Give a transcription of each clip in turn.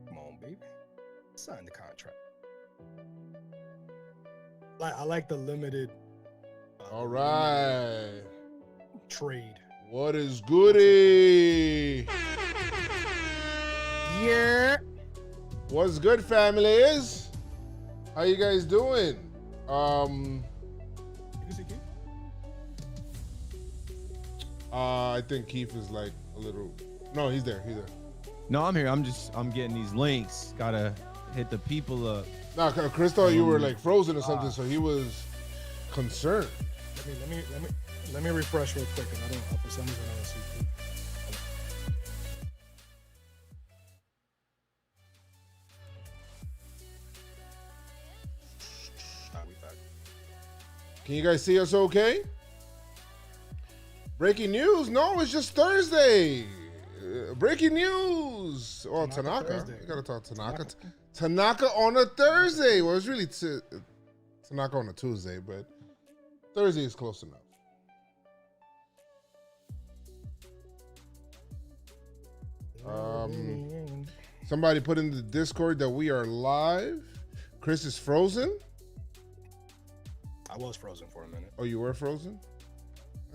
Come on, baby. Sign the contract. I like the limited. All right. Trade. What is goody? Yeah. What's good, families? How you guys doing? You can see Keith? I think Keith is like a little. No, he's there. He's there. No, I'm here. I'm getting these links. Gotta hit the people up. No, Chris thought you were like frozen or something, so he was concerned. Let me refresh real quick, because I don't, for some reason I don't see Keith. We back. Can you guys see us okay? Breaking news? No, it's just Thursday. Breaking news. Oh, Tanaka. You gotta talk Tanaka. Tanaka on a Thursday. Well, it's really Tanaka on a Tuesday, but Thursday is close enough. Somebody put in the Discord that we are live. Chris is frozen. I was frozen for a minute. Oh, you were frozen?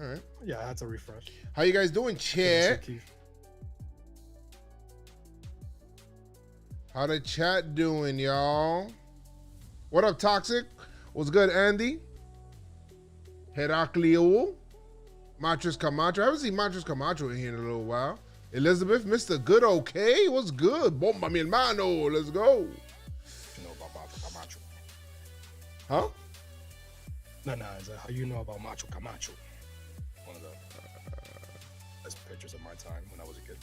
All right. Yeah, I had to refresh. How you guys doing, chat? How the chat doing, y'all? What up, Toxic? What's good, Andy? Heraclio. Mattress Camacho. I haven't seen Mattress Camacho in here in a little while. Elizabeth, Mr. Good Okay. What's good? Bomba mi hermano. Let's go. You know about Macho Camacho? Huh? No, is that how you know about Macho Camacho? One of the best pitchers of my time when I was a kid.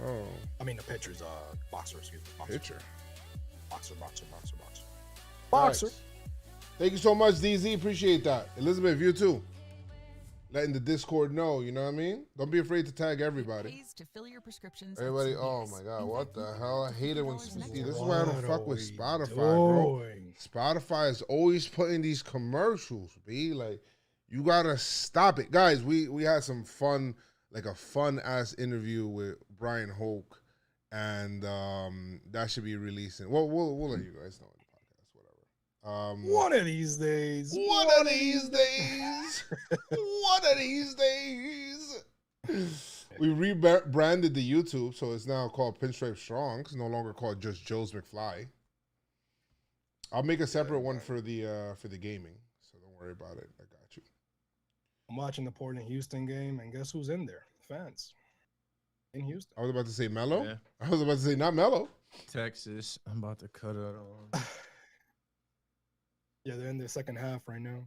Oh. I mean, the pitcher's boxer, excuse me. Boxer. Pitcher. Boxer. Nice. Thank you so much, DZ. Appreciate that. Elizabeth, you too. Letting the Discord know, you know what I mean? Don't be afraid to tag everybody. To fill your prescriptions. Everybody, oh my God, what the hell? I hate it when, see, this is why I don't fuck with Spotify, bro. Spotify is always putting these commercials, B. Like, you gotta stop it. Guys, we had some fun, like a fun-ass interview with Brian Hoke, and that should be releasing. Well, we'll let you guys know in the podcast, whatever. One of these days. One of these days. We rebranded the YouTube, so it's now called PinstripeStrong. It's no longer called just Joe's McFly. I'll make a separate one for the gaming, so don't worry about it. I got you. I'm watching the Portland-Houston game, and guess who's in there? Fans in Houston. I was about to say Melo. Yeah. I was about to say not Melo. Texas. I'm about to cut it on. Yeah, they're in their second half right now.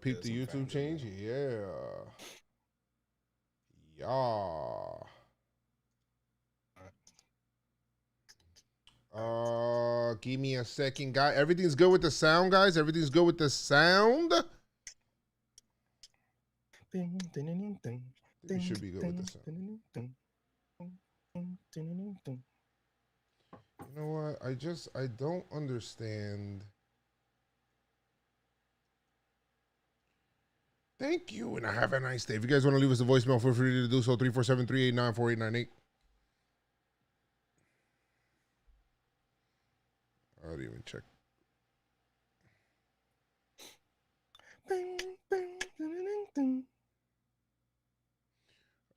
Peep the YouTube change. Yeah. Give me a second, guy. Everything's good with the sound, guys. Everything's good with the sound. We should be good with the sound. You know what? I don't understand. Thank you, and have a nice day. If you guys want to leave us a voicemail, feel free to do so. 347-389-4898. I didn't even check.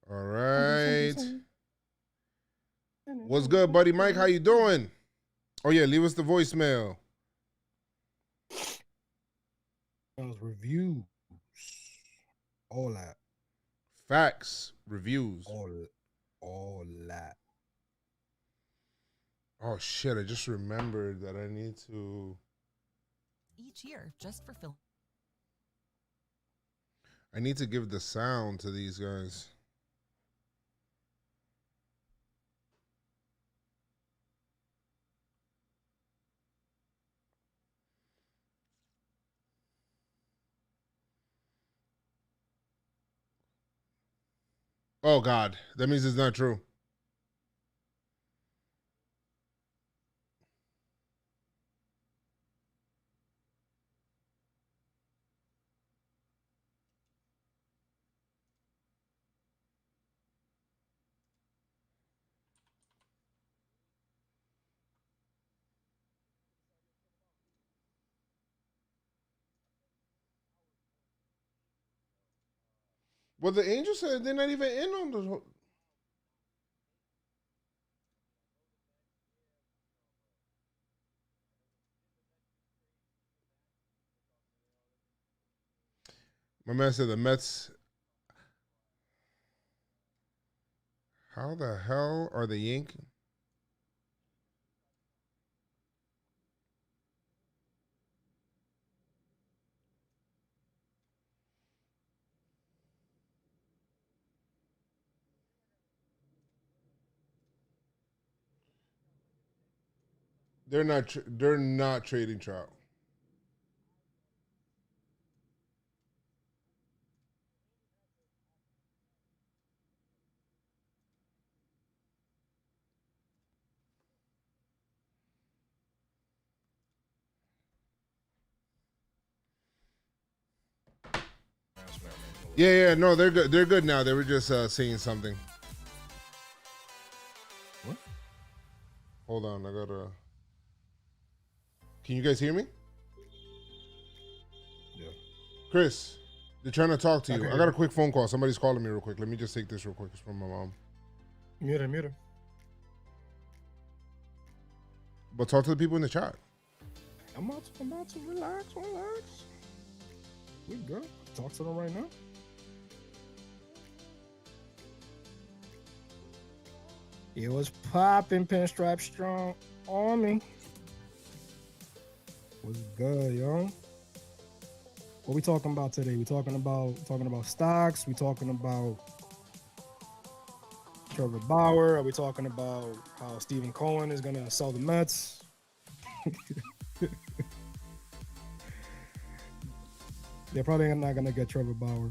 All right. What's good, buddy Mike? How you doing? Oh, yeah, leave us the voicemail. Reviews. All that. Facts. Reviews. All that. Oh, shit. I just remembered that I need to... Each year, just for Phil. I need to give the sound to these guys. Oh, God. That means it's not true. Well, the Angels said they're not even in on the... My man said the Mets... How the hell are the Yankees? They're not trading Trout. Yeah, no, they're good. They're good now. They were just saying something. What? Hold on, I gotta... Can you guys hear me? Yeah. Chris, they're trying to talk to you. Okay. I got a quick phone call. Somebody's calling me real quick. Let me just take this real quick. It's from my mom. Mute her. But talk to the people in the chat. I'm about to relax. We good. Talk to them right now. It was popping, PinstripeStrong Army. What's good, yo? What we talking about today? We talking about stocks. We talking about Trevor Bauer. Are we talking about how Stephen Cohen is gonna sell the Mets? They're probably not gonna get Trevor Bauer.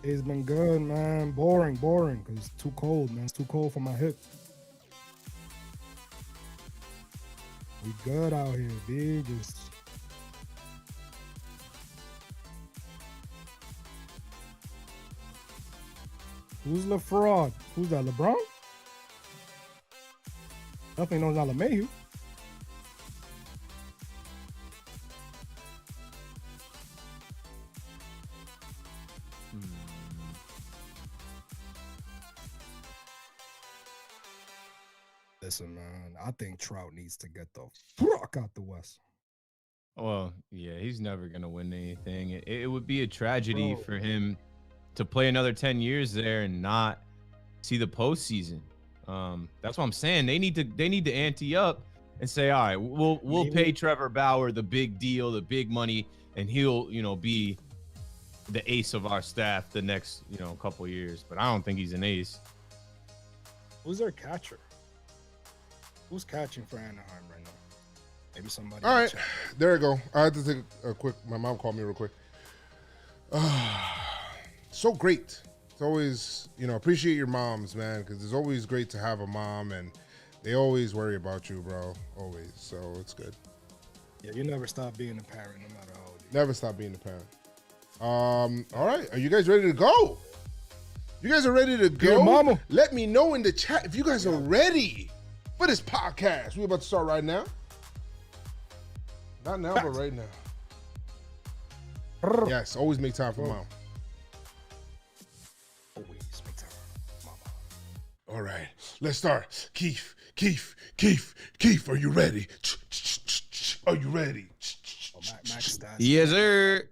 It's been good, man. Boring, because it's too cold, man. It's too cold for my hip. We good out here, B. Just who's the fraud? Who's that? LeBron? Definitely knows not LeMahieu. Listen, man, I think Trout needs to get the fuck out the West. Well, yeah, he's never gonna win anything. It would be a tragedy Bro. for him to play another 10 years there and not see the postseason. That's what I'm saying. They need to ante up and say, all right, we'll pay Trevor Bauer the big deal, the big money, and he'll be the ace of our staff the next couple of years. But I don't think he's an ace. Who's their catcher? Who's catching for Anaheim right now? Maybe somebody. All right, there we go. I had to take a quick. My mom called me real quick. So great. It's always, appreciate your moms, man, because it's always great to have a mom, and they always worry about you, bro. Always. So it's good. Yeah, you never stop being a parent, no matter how old you are. Never stop being a parent. All right, are you guys ready to go? You guys are ready to go? Your mama. Let me know in the chat if you guys are ready for this podcast. We're about to start right now. Not now, but right now. Yes, always make time for mom. Always make time, mama. All right, let's start. Keith, are you ready? Are you ready? Oh, Max Stats. Yes, sir.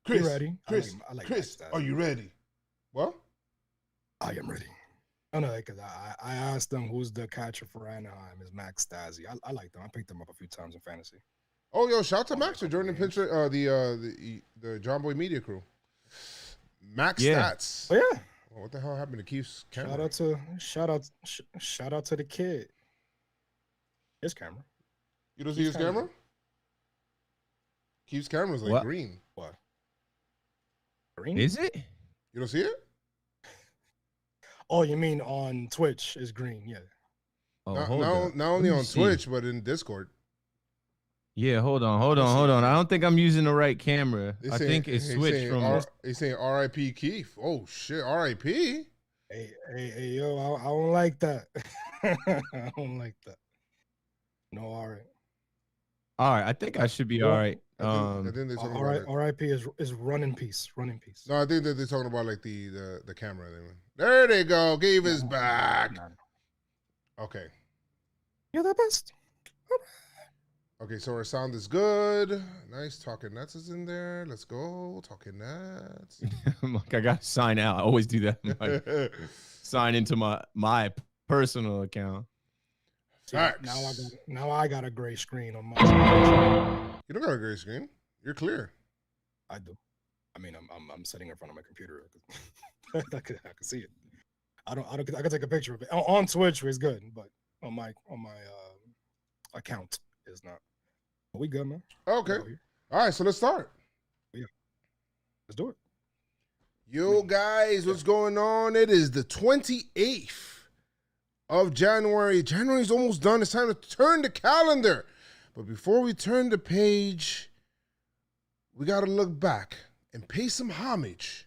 Chris, You ready? Chris, I like Chris, Max Stats. are you ready? What? I am ready. I know, because I asked them who's the catcher for Anaheim. Is Max Stassi. I like them. I picked them up a few times in fantasy. Oh, yo, shout out to Max for joining the Pinstripe, the Jomboymedia crew. Max Stats. Oh yeah. Oh, what the hell happened to Keith's camera? Shout out to the kid. His camera. You don't see his camera? Keith's camera's like green. What? Green? Is it? You don't see it? Oh, you mean on Twitch is green? Yeah. Oh, not only on Twitch, but in Discord. Yeah, hold on. I don't think I'm using the right camera. I think it's switched from. He's saying R.I.P. Keith. Oh shit, R.I.P. Hey, yo, I don't like that. I don't like that. No, all right. All right, I think I should be all right. I think they're talking about R.I.P. is run in peace. Run in peace. No, I think that they're talking about like the camera. There they go. Gave his back. Okay. You're the best. Okay, so our sound is good. Nice. Talking Nuts is in there. Let's go. Talking Nuts. I'm like, I gotta sign out. I always do that. Like, sign into my personal account. Now I got a gray screen on my screen. You don't got a gray screen. You're clear. I do. I mean, I'm sitting in front of my computer. I can see it. I can take a picture of it on Twitch. It's good, but on my account is not. We good, man. Okay. All right, so let's start. Yeah. Let's do it. Yo, guys, what's going on? It is the 28th of January. January's almost done. It's time to turn the calendar. But before we turn the page, we got to look back and pay some homage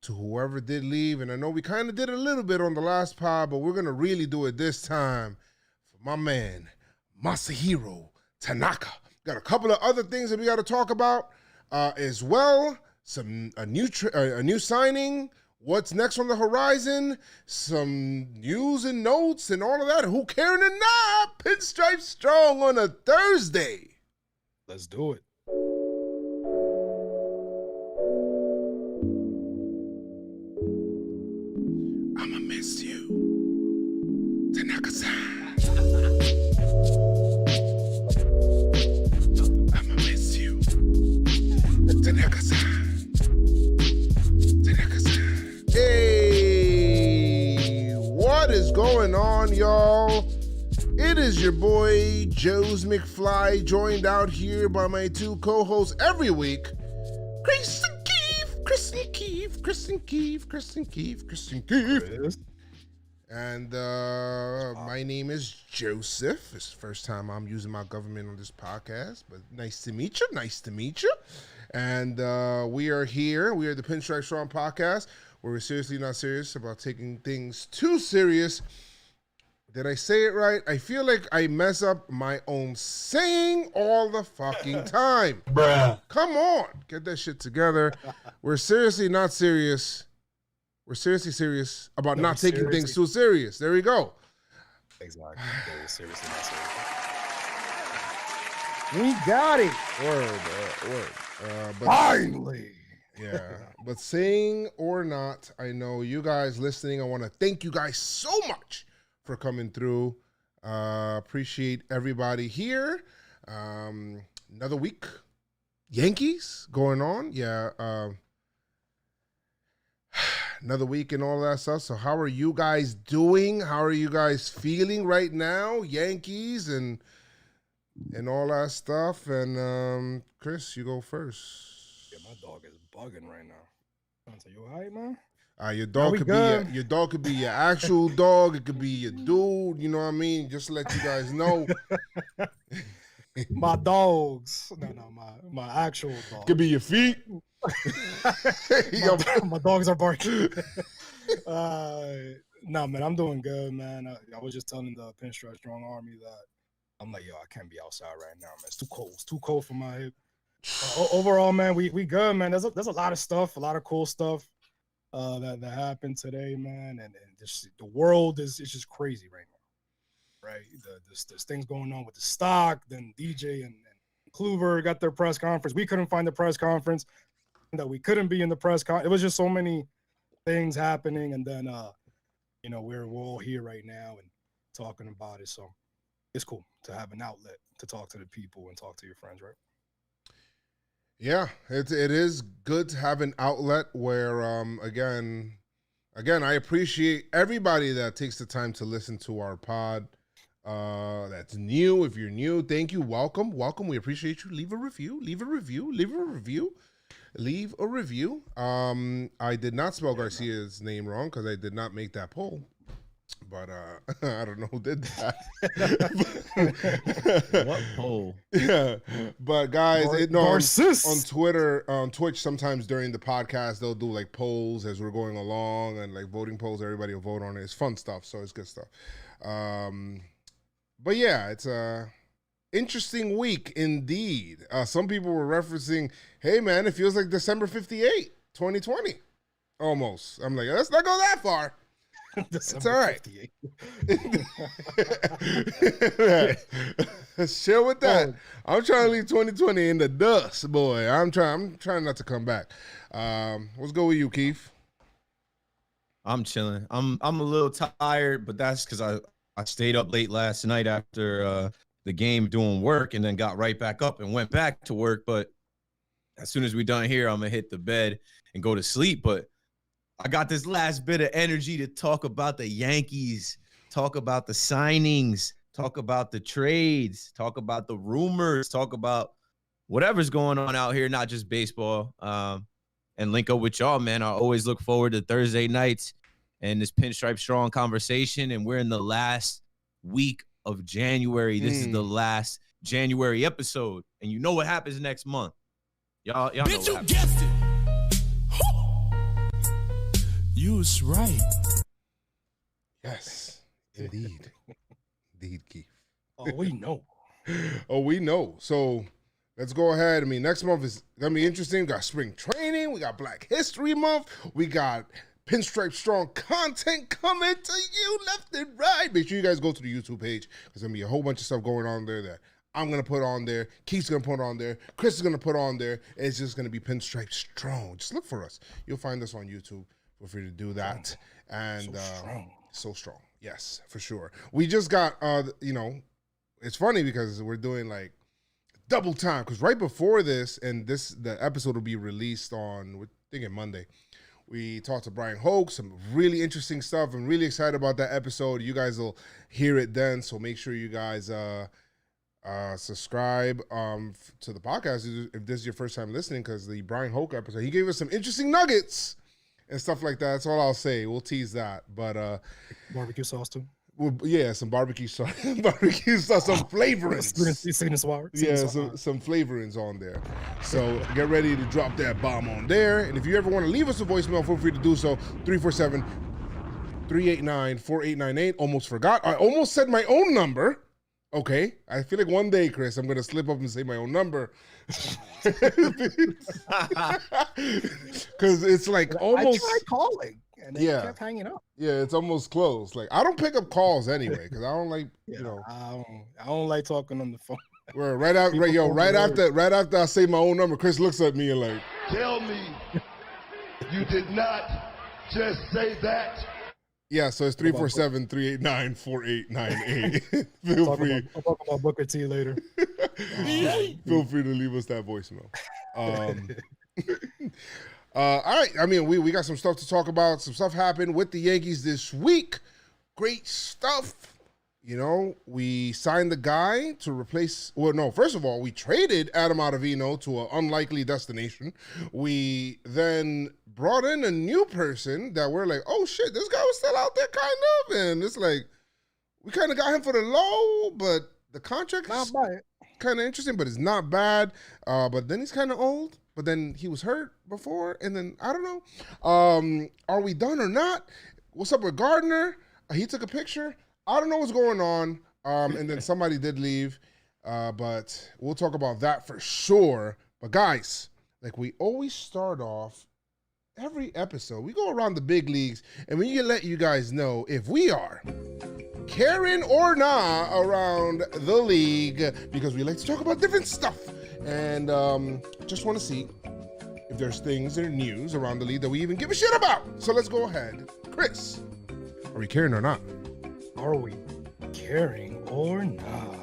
to whoever did leave. And I know we kind of did a little bit on the last pod, but we're going to really do it this time for my man, Masahiro Tanaka. Got a couple of other things that we got to talk about as well. A new signing. What's next on the horizon? Some news and notes and all of that. Who caring or not? Pinstripe Strong on a Thursday. Let's do it. I'ma miss you, Tanaka-san. I'ma miss you, Tanaka-san. Hey, what is going on, y'all? It is your boy, Joe's McFly, joined out here by my two co-hosts every week, Kristen Keefe. And my name is Joseph. It's the first time I'm using my government on this podcast, but nice to meet you. And we are here. We are the Pinstripe Strong podcast, where we're seriously not serious about taking things too serious. Did I say it right? I feel like I mess up my own saying all the fucking time. Bruh. Come on. Get that shit together. We're seriously not serious. We're seriously serious about not taking things too serious. There we go. Exactly. Very seriously not serious. We got it. Word. But Finally. yeah, but saying or not, I know you guys listening. I want to thank you guys so much for coming through. Appreciate everybody here. Another week. Yankees going on. Yeah. Another week and all that stuff. So how are you guys doing? How are you guys feeling right now? Yankees and all that stuff. And Chris, you go first. Yeah, my dog is bugging right now. So you all right, man? Your dog could be your dog could be your actual dog. It could be your dude. You know what I mean? Just to let you guys know. My dogs. No, my actual dog. Could be your feet. my dogs are barking. No, man, I'm doing good, man. I was just telling the PinstripeStrong Army that I'm like, yo, I can't be outside right now, man. It's too cold. It's too cold for my hip. Overall, man, we good, man. There's a lot of stuff, a lot of cool stuff that happened today, man. And just the world is just crazy right now, right? There's things going on with the stock. Then DJ and Kluber got their press conference. We couldn't find the press conference. That we couldn't be in the press conference. It was just so many things happening, and then we're all here right now and talking about it. So it's cool to have an outlet to talk to the people and talk to your friends, right? Yeah, it is good to have an outlet where again, I appreciate everybody that takes the time to listen to our pod. That's new. If you're new, thank you. Welcome. We appreciate you. Leave a review. I did not spell Garcia's name wrong because I did not make that poll. But I don't know who did that. What poll? Yeah. But guys, on Twitter, on Twitch, sometimes during the podcast, they'll do like polls as we're going along and like voting polls. Everybody will vote on it. It's fun stuff. So it's good stuff. But yeah, it's a interesting week indeed. Some people were referencing, hey man, it feels like December 58, 2020. Almost. I'm like, let's not go that far. It's all right. Let's chill with that. I'm trying to leave 2020 in the dust, boy. I'm trying not to come back. Let's go with you, Keith. I'm chilling. I'm a little tired, but that's because I stayed up late last night after the game doing work, and then got right back up and went back to work. But as soon as we're done here, I'm gonna hit the bed and go to sleep. But I got this last bit of energy to talk about the Yankees, talk about the signings, talk about the trades, talk about the rumors, talk about whatever's going on out here, not just baseball, and link up with y'all, man. I always look forward to Thursday nights and this PinstripeStrong conversation, and we're in the last week of January. This is the last January episode, and you know what happens next month. Y'all know what happens. Guessed it. You was right. Yes, indeed. Indeed, Keith. Oh, we know. We know. So let's go ahead. I mean, next month is going to be interesting. We got spring training. We got Black History Month. We got PinstripeStrong content coming to you left and right. Make sure you guys go to the YouTube page. There's going to be a whole bunch of stuff going on there that I'm going to put on there. Keith's going to put on there. Chris is going to put on there. It's just going to be PinstripeStrong. Just look for us. You'll find us on YouTube. Feel free to do that. And so strong. Yes, for sure. We just got, it's funny because we're doing like double time. Because right before this, and the episode will be released on, we're thinking Monday. We talked to Brian Hoke, some really interesting stuff. I'm really excited about that episode. You guys will hear it then. So make sure you guys subscribe to the podcast if this is your first time listening, because the Brian Hoke episode, he gave us some interesting nuggets and stuff like that. That's all I'll say. We'll tease that. But barbecue sauce too. Well, yeah, some barbecue sauce, some flavorings. Some flavorings on there. So get ready to drop that bomb on there. And if you ever want to leave us a voicemail, feel free to do so. 347-389-4898. Almost forgot. I almost said my own number. Okay. I feel like one day, Chris, I'm going to slip up and say my own number. Because it's like almost. I tried calling. and then he kept hanging up. Yeah, it's almost closed. Like I don't pick up calls anyway because I don't like I don't like talking on the phone. Where right after I say my own number, Chris looks at me and like, tell me you did not just say that. Yeah, so it's 347-389-4898. Feel free. I'll talk about Booker T later. Feel free to leave us that voicemail. All right. I mean, we got some stuff to talk about. Some stuff happened with the Yankees this week. Great stuff. You know, we signed the guy to replace. Well, no, first of all, we traded Adam Ottavino to an unlikely destination. We then brought in a new person that we're like, oh shit, this guy was still out there kind of. And it's like, we kind of got him for the low, but the contract's kind of interesting, but it's not bad. But then he's kind of old. But then he was hurt before, and then I don't know. Are we done or not? What's up with Gardner? He took a picture. I don't know what's going on. And then somebody did leave, but we'll talk about that for sure. But guys, like we always start off every episode, we go around the big leagues, and we can let you guys know if we are caring or not around the league, because we like to talk about different stuff. And just want to see if there's things in the news around the league that we even give a shit about. So let's go ahead. Chris, are we caring or not? Are we caring or not?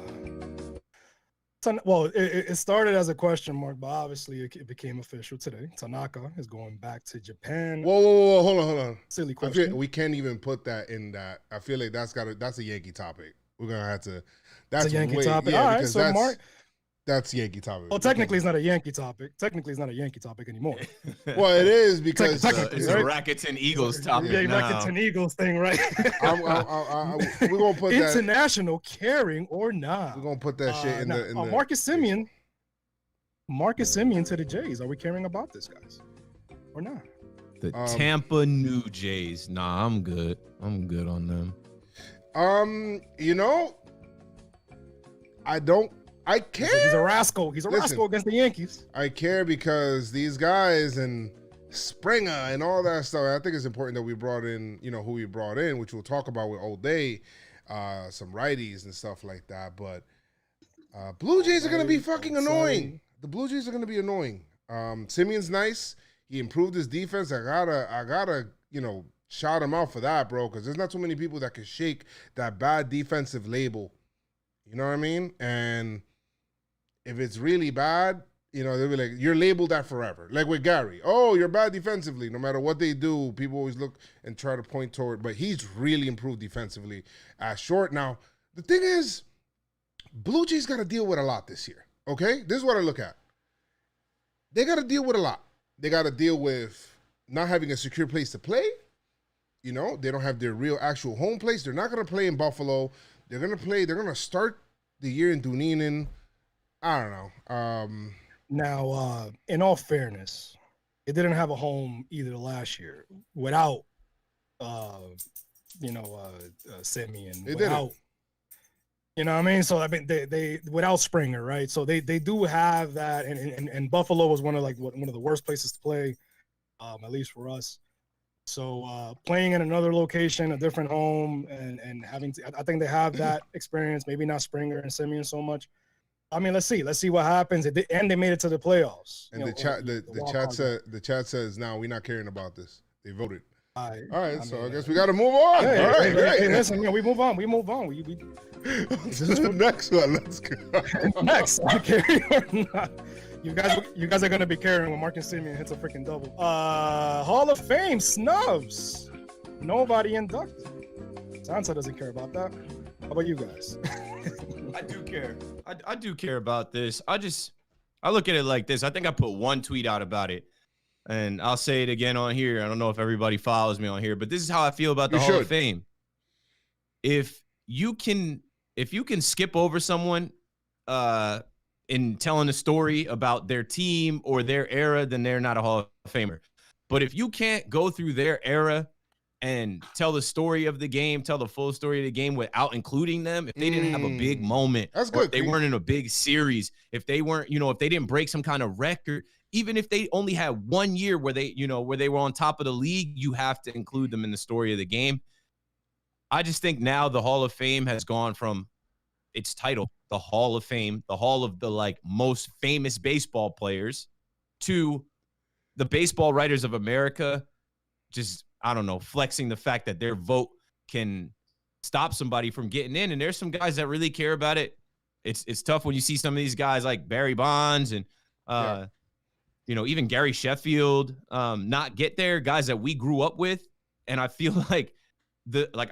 Well, it started as a question mark, but obviously it became official today. Tanaka is going back to Japan. Whoa, hold on. Silly question. We can't even put that in that. I feel like that's a Yankee topic. We're gonna have to. That's a Yankee topic. Yeah, all right, so Mark. That's Yankee topic. Well, technically, it's not a Yankee topic. Technically, it's not a Yankee topic anymore. Well, it is because it's a Rackets and Eagles topic. Yeah, now. Rackets and Eagles thing, right? We're gonna put that international caring or not. We're gonna put that shit in the Marcus Semien. Marcus Semien to the Jays. Are we caring about this, guys, or not? The Tampa New Jays. Nah, I'm good. I'm good on them. You know, I care. He's a rascal. He's a rascal against the Yankees. I care because these guys and Springer and all that stuff. I think it's important that we brought in, who we brought in, which we'll talk about with O'Day, some righties and stuff like that. But Blue Jays are going to be fucking annoying. The Blue Jays are going to be annoying. Simeon's nice. He improved his defense. I gotta, shout him out for that, bro, because there's not too many people that can shake that bad defensive label. You know what I mean? And if it's really bad, they'll be like, you're labeled that forever. Like with Gary. Oh, you're bad defensively. No matter what they do, people always look and try to point toward. But he's really improved defensively at short. Now, the thing is, Blue Jays got to deal with a lot this year. Okay? This is what I look at. They got to deal with a lot. They got to deal with not having a secure place to play. They don't have their real actual home place. They're not going to play in Buffalo. They're going to start the year in Dunedin. I don't know. Now, in all fairness, it didn't have a home either last year without, Semien. It without, you know what I mean? So, I mean, they without Springer, right? So they do have that. And Buffalo was one of the worst places to play, at least for us. So playing in another location, a different home, and having to, I think they have that experience. Maybe not Springer and Semien so much. I mean, let's see what happens. And they made it to the playoffs. And the chat says, "No, we're not caring about this. They voted." All right, so I guess we got to move on. Hey, all right, great. Hey, listen, we move on. This is the next one. Let's go. Next, carry or not? You guys are gonna be carrying when Marcus Semien hits a freaking double. Hall of Fame snubs. Nobody inducted. Sansa doesn't care about that. How about you guys? I do care. I do care about this. I look at it like this. I think I put one tweet out about it, and I'll say it again on here. I don't know if everybody follows me on here, but this is how I feel about the Hall of Fame. If you can skip over someone in telling a story about their team or their era, then they're not a Hall of Famer. But if you can't go through their era and tell the story of the game, tell the full story of the game without including them, if they didn't have a big moment, that's or good. If they weren't in a big series, if they weren't, if they didn't break some kind of record, even if they only had 1 year where they, where they were on top of the league, you have to include them in the story of the game. I just think now the Hall of Fame has gone from its title, the Hall of Fame, the Hall of the like most famous baseball players, to the Baseball Writers of America, just, I don't know, flexing the fact that their vote can stop somebody from getting in. And there's some guys that really care about it. It's tough when you see some of these guys like Barry Bonds and, even Gary Sheffield not get there, guys that we grew up with. And I feel like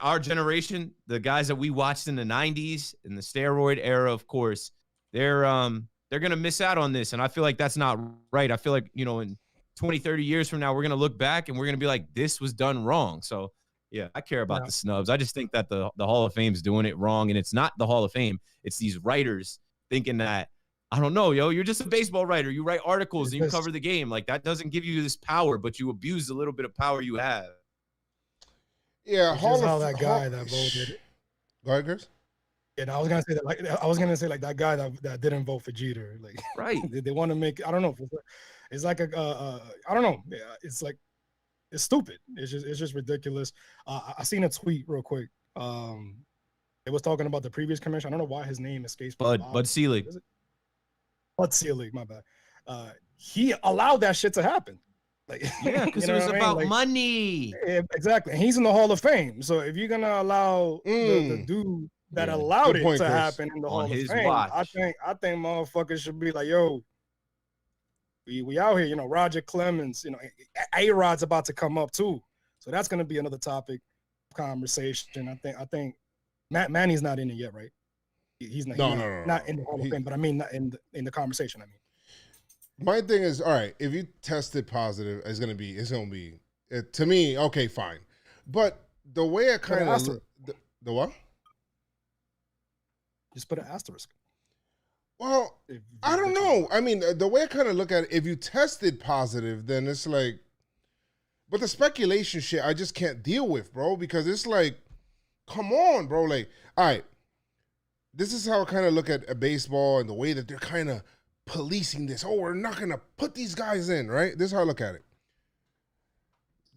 our generation, the guys that we watched in the 90s, in the steroid era, of course, they're going to miss out on this. And I feel like that's not right. I feel like, in 20, 30 years from now, we're going to look back and we're going to be like, this was done wrong. So, yeah, I care about the snubs. I just think that the Hall of Fame's doing it wrong. And it's not the Hall of Fame. It's these writers thinking that, I don't know, you're just a baseball writer. You write articles and you cover the game. Like, that doesn't give you this power, but you abuse the little bit of power you have. Yeah, that guy that voted. Go ahead, Chris. And I was gonna say like that guy that didn't vote for Jeter. Like, right? they want to make, I don't know. It's like I don't know. Yeah, it's like, it's stupid. It's just ridiculous. I seen a tweet real quick. It was talking about the previous commissioner. I don't know why his name escapes me. Bud Selig. Bud Selig, my bad. He allowed that shit to happen. Like, yeah, because it was about money. Exactly. And he's in the Hall of Fame. So if you're gonna allow the dude that allowed it to happen in the Hall of Fame, I think motherfuckers should be like, yo, we out here, Roger Clemens, A-Rod's about to come up too. So that's gonna be another topic of conversation. I think Manny's not in it yet, right? He's not, not in the Hall of Fame, but I mean not in the conversation. I mean, my thing is, all right, if you tested positive, it's gonna be to me, okay, fine. But the way I kind of the what? Just put an asterisk. Well, I don't know. I mean, the way I kind of look at it, if you tested positive, then it's like, but the speculation shit, I just can't deal with, bro, because it's like, come on, bro. Like, all right, this is how I kind of look at baseball and the way that they're kind of policing this. Oh, we're not going to put these guys in, right? This is how I look at it.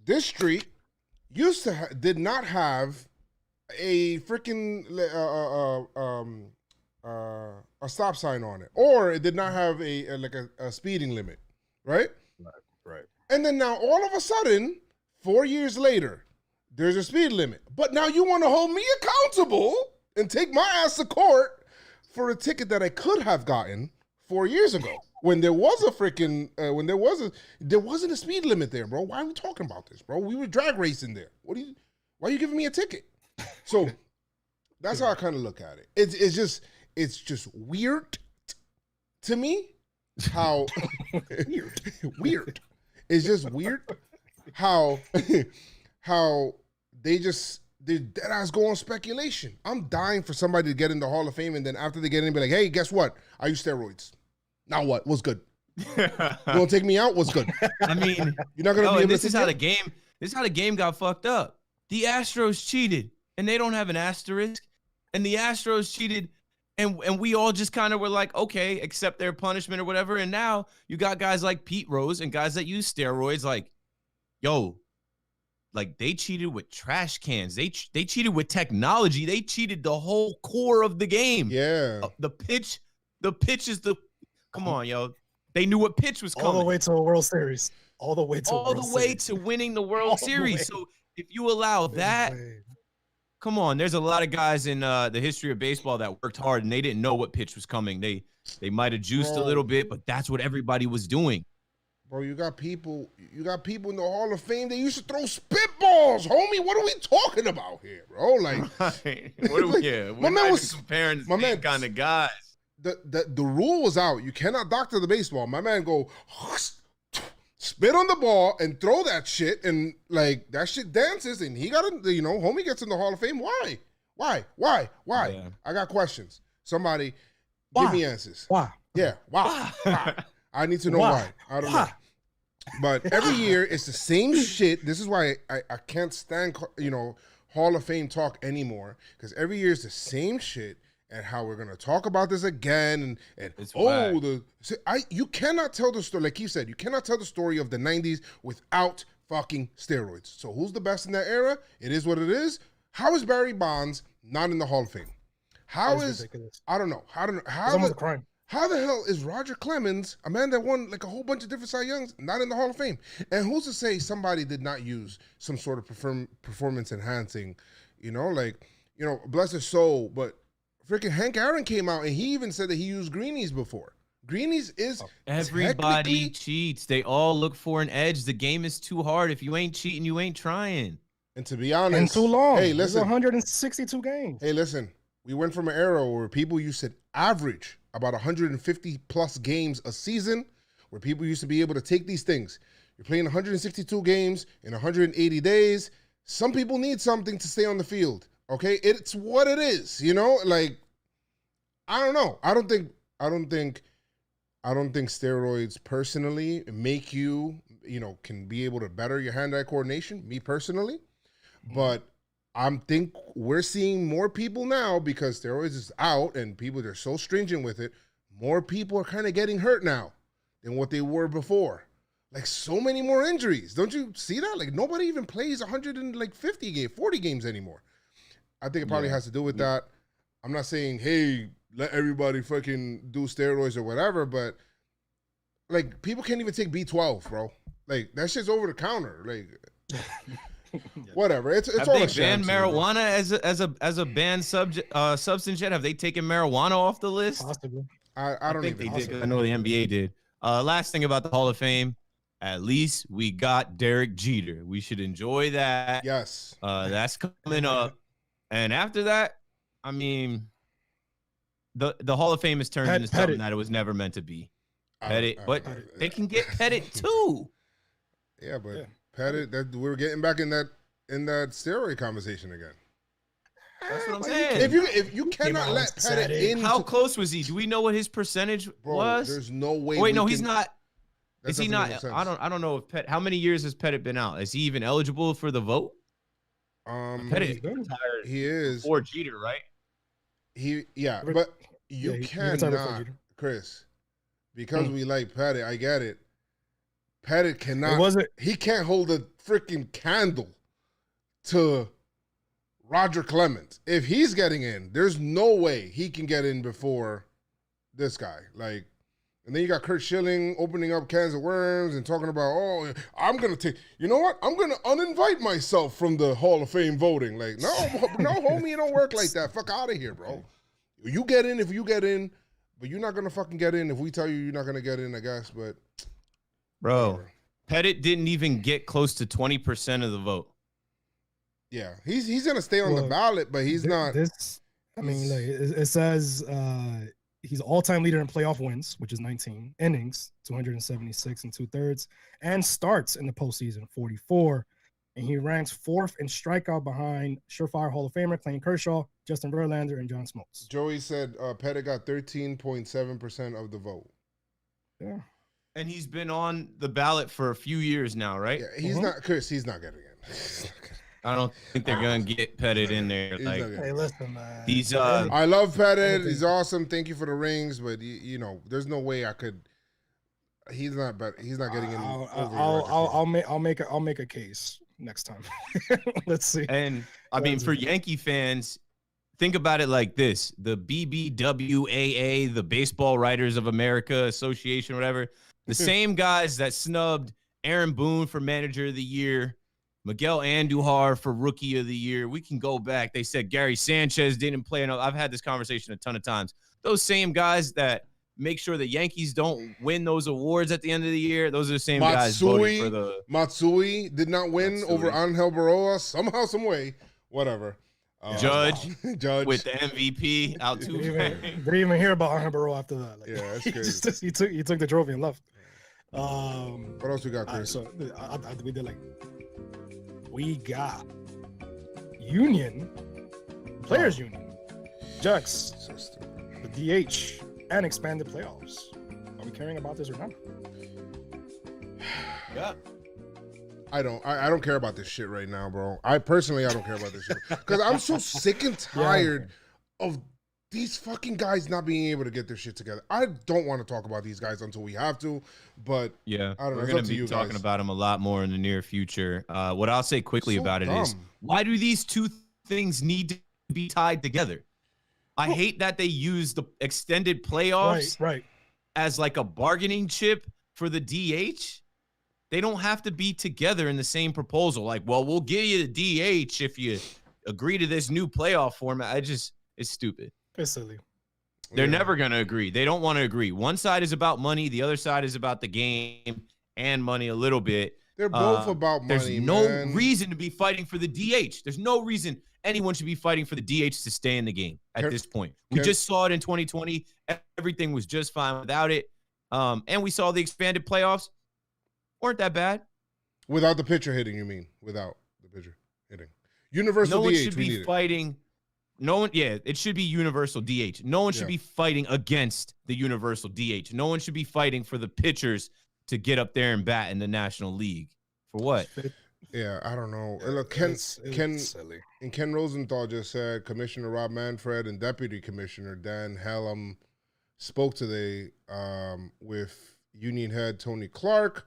This street did not have a freaking a stop sign on it, or it did not have a speeding limit, right? Right. And then now all of a sudden, 4 years later, there's a speed limit. But now you want to hold me accountable and take my ass to court for a ticket that I could have gotten 4 years ago when there was a freaking there wasn't a speed limit there, bro. Why are we talking about this, bro? We were drag racing there. Why are you giving me a ticket? So that's how I kind of look at it. It's just weird to me how weird. It's just weird how they're dead ass go on speculation. I'm dying for somebody to get in the Hall of Fame, and then after they get in, be like, hey, guess what? I use steroids. Now what? What's good? You gonna take me out? What's good? I mean, you're not gonna be able this is how the game got fucked up. The Astros cheated, and they don't have an asterisk. And the Astros cheated, and we all just kind of were like, okay, accept their punishment or whatever. And now you got guys like Pete Rose and guys that use steroids, like, yo, like they cheated with trash cans. They cheated with technology. They cheated the whole core of the game. Yeah. The pitch is the. Come on, yo. They knew what pitch was coming. All the way to a World Series. All the way to winning the World Series. So if you allow that, come on. There's a lot of guys in the history of baseball that worked hard and they didn't know what pitch was coming. They might have juiced a little bit, but that's what everybody was doing. Bro, you got people in the Hall of Fame that used to throw spitballs, homie. What are we talking about here, bro? Like, right. My man was comparing the same kind of guys. The rule was out. You cannot doctor the baseball. My man go spit on the ball and throw that shit, and like that shit dances, and he got homie gets in the Hall of Fame. Why? Yeah. I got questions. Somebody give me answers. Why? Yeah, why? I need to know why. I don't know. But every year it's the same shit. This is why I can't stand, Hall of Fame talk anymore, because every year it's the same shit. And how we're gonna talk about this again, and you cannot tell the story, like you said, you cannot tell the story of the '90s without fucking steroids. So who's the best in that era? It is what it is. How is Barry Bonds not in the Hall of Fame? How is ridiculous. I don't know. How almost a crime. How the hell is Roger Clemens, a man that won like a whole bunch of different Cy Youngs, not in the Hall of Fame? And who's to say somebody did not use some sort of performance enhancing, bless his soul, but freaking Hank Aaron came out and he even said that he used greenies before. Greenies is everybody cheats. They all look for an edge. The game is too hard. If you ain't cheating, you ain't trying. And to be honest, and too long. Hey, listen, 162 games. Hey, listen, we went from an era where people used to average about 150 plus games a season, where people used to be able to take these things. You're playing 162 games in 180 days. Some people need something to stay on the field. Okay, it's what it is, Like, I don't know. I don't think steroids personally make you, can be able to better your hand-eye coordination. Me personally, but we're seeing more people now because steroids is out and people are so stringent with it. More people are kind of getting hurt now than what they were before. Like, so many more injuries. Don't you see that? Like, nobody even plays 40 games anymore. I think it probably has to do with that. I'm not saying, hey, let everybody fucking do steroids or whatever, but like, people can't even take B12, bro. Like, that shit's over the counter. Like, whatever. It's have all they a sham. banned marijuana as a banned substance yet? Have they taken marijuana off the list? Possibly. I don't think even they did. I know the NBA did. Last thing about the Hall of Fame. At least we got Derek Jeter. We should enjoy that. Yes. That's coming up. And after that, I mean, the Hall of Fame has turned into something that it was never meant to be. Pettit, but they can get Pettit too. Yeah, but Pettit, we're getting back in that steroid conversation again. That's what I'm saying. If you cannot let Pettit in, how close was he? Do we know what his percentage was? There's no way. Wait, no, he's not. Is he not? I don't know if Pettit. How many years has Pettit been out? Is he even eligible for the vote? Pettit retired. He is before Jeter, right? But you cannot, Chris, because we like Pettit. I get it. Pettit cannot. He can't hold a freaking candle to Roger Clemens. If he's getting in, there's no way he can get in before this guy. Like, and then you got Kurt Schilling opening up cans of worms and talking about, I'm going to take, you know what? I'm going to uninvite myself from the Hall of Fame voting. Like, no, homie, it don't work like that. Fuck out of here, bro. You get in if you get in, but you're not going to fucking get in if we tell you you're not going to get in, I guess. But, bro, whatever. Pettit didn't even get close to 20% of the vote. Yeah, he's going to stay on the ballot, but he's not. It says he's all-time leader in playoff wins, which is 19 innings, 276 and 2/3, and starts in the postseason, 44. And he ranks 4th in strikeout behind surefire Hall of Famer Clayton Kershaw, Justin Verlander, and John Smoltz. Joey said Pettit got 13.7% of the vote. Yeah. And he's been on the ballot for a few years now, right? Yeah, he's not, Chris, he's not getting in. I don't think they're going to get Pettit in there. Like, hey, listen, man. These, I love Pettit. He's awesome. Thank you for the rings, but there's no way I could. He's not getting in. I'll make a case next time. Let's see. And I mean, for Yankee fans, think about it like this: the BBWAA, the Baseball Writers of America Association, whatever, the same guys that snubbed Aaron Boone for Manager of the Year, Miguel Andujar for Rookie of the Year. We can go back. They said Gary Sanchez didn't play enough. I've had this conversation a ton of times. Those same guys that make sure the Yankees don't win those awards at the end of the year, those are the same guys voting for the... Matsui did not win over Angel Baroa somehow, some way. Whatever. Judge with the MVP out too. Didn't even hear about Angel Baroa after that. Like, yeah, that's crazy. he took the trophy and left. What else we got, Chris? We got Union, Players Union, Jux, the DH, and expanded playoffs. Are we caring about this or not? Yeah. I don't care about this shit right now, bro. I don't care about this shit because I'm so sick and tired of these fucking guys not being able to get their shit together. I don't want to talk about these guys until we have to, but yeah, I don't know. We're going to be talking about them a lot more in the near future. What I'll say quickly about it is, why do these two things need to be tied together? I hate that they use the extended playoffs as like a bargaining chip for the DH. They don't have to be together in the same proposal. Like, well, we'll give you the DH if you agree to this new playoff format. It's stupid. It's silly. They're never going to agree. They don't want to agree. One side is about money. The other side is about the game and money a little bit. They're both about money, There's no reason to be fighting for the DH. There's no reason anyone should be fighting for the DH to stay in the game at this point. We just saw it in 2020. Everything was just fine without it. And we saw the expanded playoffs. Weren't that bad. Without the pitcher hitting, you mean? Without the pitcher hitting. Universal DH. No one should be fighting. It should be universal DH. No one should be fighting against the universal DH. No one should be fighting for the pitchers to get up there and bat in the National League. For what? Yeah, I don't know. Look, Ken Rosenthal just said Commissioner Rob Manfred and Deputy Commissioner Dan Hallam spoke today with Union Head Tony Clark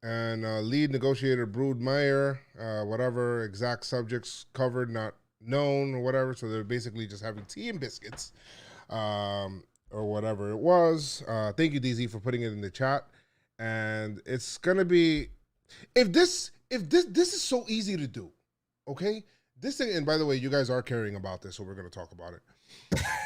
and lead negotiator Brood Meyer, whatever exact subjects covered, not known or whatever. So they're basically just having tea and biscuits or whatever it was. Thank you, DZ, for putting it in the chat. And it's going to be, if this is so easy to do, okay? This thing, and by the way, you guys are caring about this, so we're going to talk about it.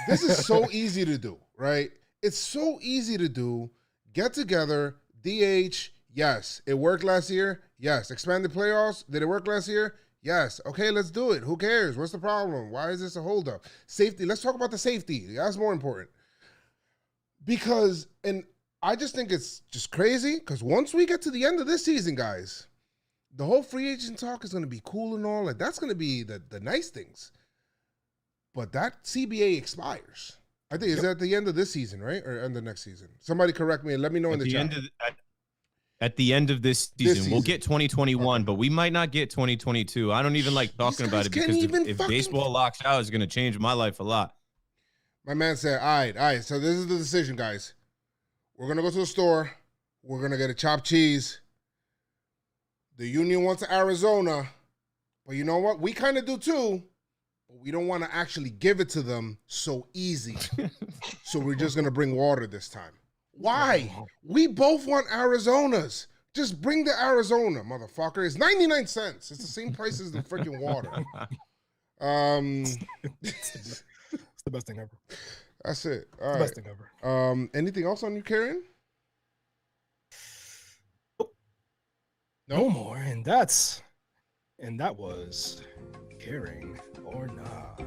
This is so easy to do, right? It's so easy to do. Get together, DH, yes. It worked last year? Yes. Expanded playoffs? Did it work last year? Yes. Okay, let's do it. Who cares? What's the problem? Why is this a holdup? Safety. Let's talk about the safety. That's more important. Because, and I just think it's just crazy, because once we get to the end of this season, guys, the whole free agent talk is going to be cool and all, and that's going to be the nice things. But that CBA expires. I think it's at the end of this season, right? Or end of next season. Somebody correct me and let me know in the chat. At the end of this season, we'll get 2021, but we might not get 2022. I don't even like talking about it because if baseball locks out, it's going to change my life a lot. My man said, all right, so this is the decision, guys. We're going to go to the store. We're going to get a chopped cheese. The union wants Arizona, but you know what? We kind of do too. But we don't want to actually give it to them so easy. So we're just going to bring water this time. Why? We both want Arizonas. Just bring the Arizona, motherfucker. It's 99 cents. It's the same price as the freaking water. It's the best thing ever. That's it. All right. Best thing ever. Anything else on you, Karen? No more. And that was Caring or Not.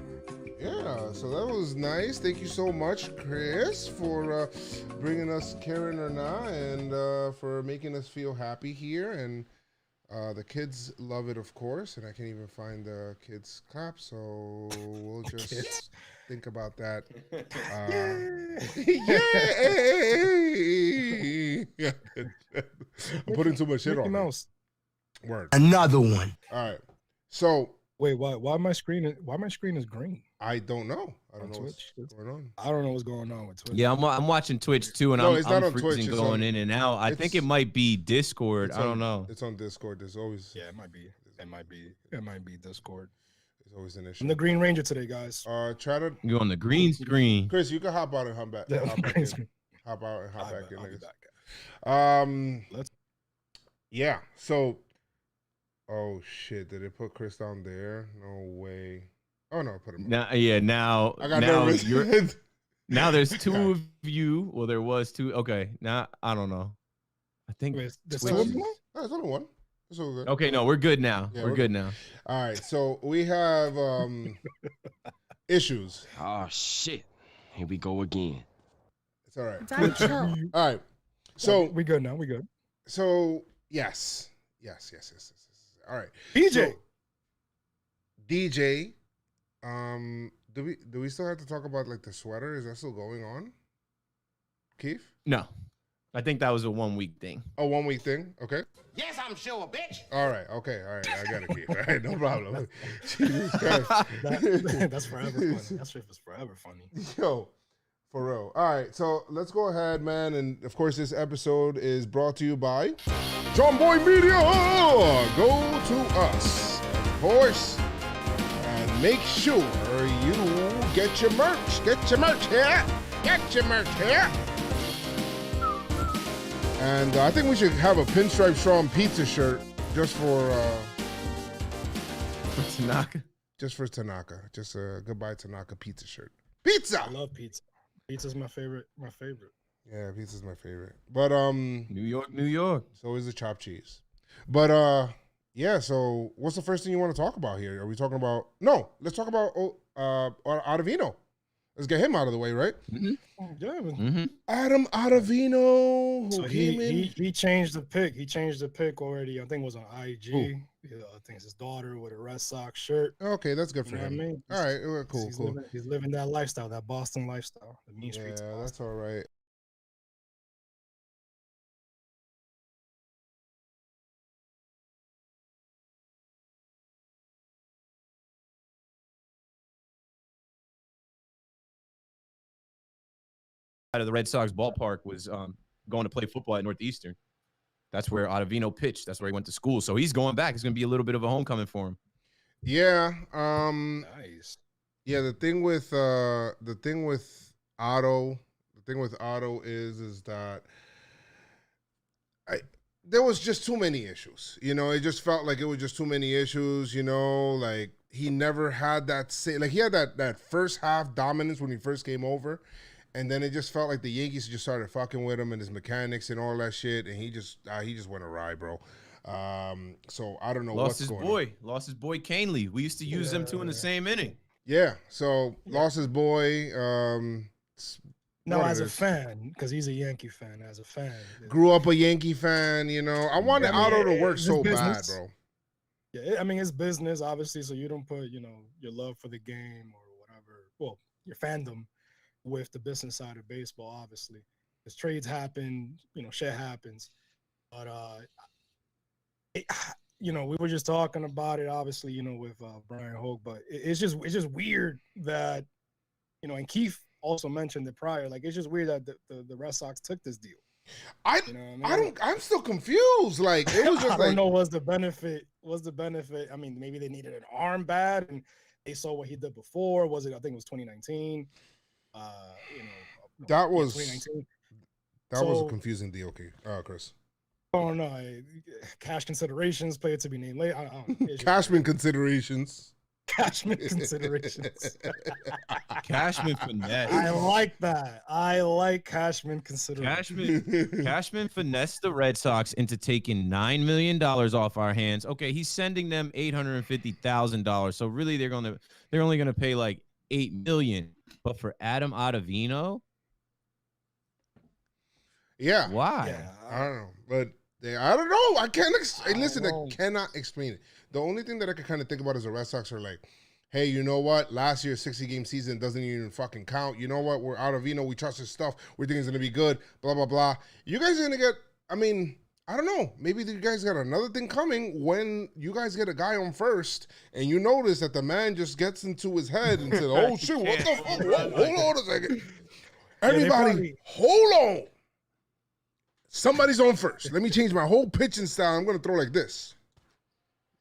Yeah, so that was nice. Thank you so much, Chris, for bringing us Karen or Not and for making us feel happy here. And the kids love it, of course. And I can't even find the kids' clap, so we'll just think about that. Yay! I'm putting too much shit on Mouse. Word. Another one. All right. So wait, why my screen is green? I don't know. I don't know Twitch. What's going on. I don't know what's going on with Twitch. Yeah, I'm watching Twitch too, and it's not I'm on Twitch, freezing it's going on- in and out. I think it might be Discord. I don't know. It's on Discord. There's always Yeah, it might be. It might be Discord. there's always an issue. I'm the Green Ranger today, guys. Try to You on the green screen? Chris, you can hop out and hop back. Yeah, Hop back green in. screen. Hop out and hop back in. I'll be niggas. back. Let's- Yeah. So. Oh shit! Did it put Chris down there? No way. Oh no, I put him. Now, I got nervous. Now there's two of you. Well, there was two. Okay, now I don't know. I think. Wait, there's Twitch two of is- them? Oh, it's only one. It's all good. Okay, no, we're good now. Yeah, we're we're good now. All right. So we have issues. Oh shit. Here we go again. It's all right. Daddy, chill. All right. So we good now. We good. So yes. All right. DJ. So, DJ. Do we still have to talk about like the sweater? Is that still going on? Keith? No. I think that was a 1 week thing. A 1 week thing. Okay. Yes, I'm sure, bitch. All right. Okay. All right. I got it, Keith. All right. No problem. Jesus Christ. That's forever funny. That shit was forever funny. Yo, for real. All right. So let's go ahead, man. And of course, this episode is brought to you by Jomboymedia. Go to us, of course, and make sure you get your merch. Get your merch here. Get your merch here. And I think we should have a PinstripeStrong pizza shirt just for Tanaka. Just for Tanaka. Just a goodbye Tanaka pizza shirt. Pizza. I love pizza. Pizza's my favorite. My favorite. Yeah, pizza's my favorite. But New York. So is the chopped cheese. But yeah. So what's the first thing you want to talk about here? Are we talking about? No, let's talk about Ottavino. Let's get him out of the way, right? Mm-hmm. Yeah, man. Mm-hmm. Adam Ottavino, who So came in. he changed the pick. He changed the pick already. I think it was on IG. Yeah, I think it's his daughter with a Red Sox shirt. Okay, that's good for You know him. what I mean? All right, well, cool, He's cool. He's living that lifestyle, that Boston lifestyle, the mean Yeah, streets. that's all right. Out of the Red Sox ballpark was going to play football at Northeastern. That's where Ottavino pitched. That's where he went to school. So he's going back. It's going to be a little bit of a homecoming for him. Yeah. Nice. Yeah, the thing with Otto is that there was just too many issues. You know, it just felt like it was just too many issues, you know, like he never had that he had that first half dominance when he first came over. And then it just felt like the Yankees just started fucking with him and his mechanics and all that shit, and he just went awry, bro. So I don't know Lost his boy Canely. We used to use them two in the same inning. Yeah, so lost his boy. No, as a fan, because he's a Yankee fan. As a fan, grew up a Yankee fan. You know, I wanted Otto to work so bad, bro. Yeah, I mean it's business, obviously. So you don't put your love for the game or whatever. Well, your fandom with the business side of baseball, obviously, because trades happen, shit happens. But we were just talking about it, obviously, with Brian Hogue. But it's just weird that, and Keith also mentioned it prior. Like it's just weird that the Red Sox took this deal. I'm still confused. Like it was just I don't know what's the benefit. I mean, maybe they needed an arm bad and they saw what he did before. I think it was 2019. That was 2019. That was a confusing deal, okay, Chris. Oh no, cash considerations, player to be named later. Cashman considerations. Cashman considerations. Cashman finesse. I like that. I like Cashman considerations. Cashman finessed the Red Sox into taking $9 million off our hands. Okay, he's sending them $850,000. So really, they're only gonna pay like $8 million. But for Adam Ottavino, yeah, why? Yeah, I don't know, but I don't know. I can't listen. I cannot explain it. The only thing that I can kind of think about is the Red Sox are like, hey, you know what? Last year's 60-game season doesn't even fucking count. You know what? We're Ottavino. We trust his stuff. We think it's gonna be good. Blah blah blah. You guys are gonna get. I mean, I don't know. Maybe you guys got another thing coming when you guys get a guy on first and you notice that the man just gets into his head and says, oh shit, what the fuck? Hold on a second. Everybody, hold on. Somebody's on first. Let me change my whole pitching style. I'm going to throw like this.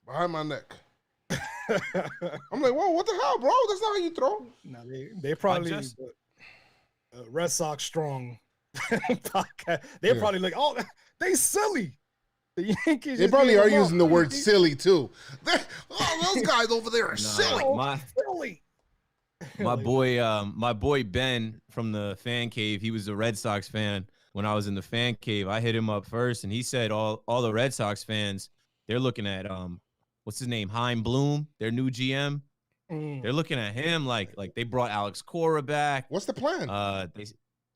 Behind my neck. I'm like, whoa, what the hell, bro? That's not how you throw. No, they probably Red Sox Strong podcast. They're probably like, oh, they silly. The Yankees. They probably are using the word silly too. Those guys over there are silly. Silly. My boy Ben from the fan cave. He was a Red Sox fan when I was in the fan cave. I hit him up first, and he said all the Red Sox fans, they're looking at what's his name, Chaim Bloom, their new GM. They're looking at him like they brought Alex Cora back. What's the plan?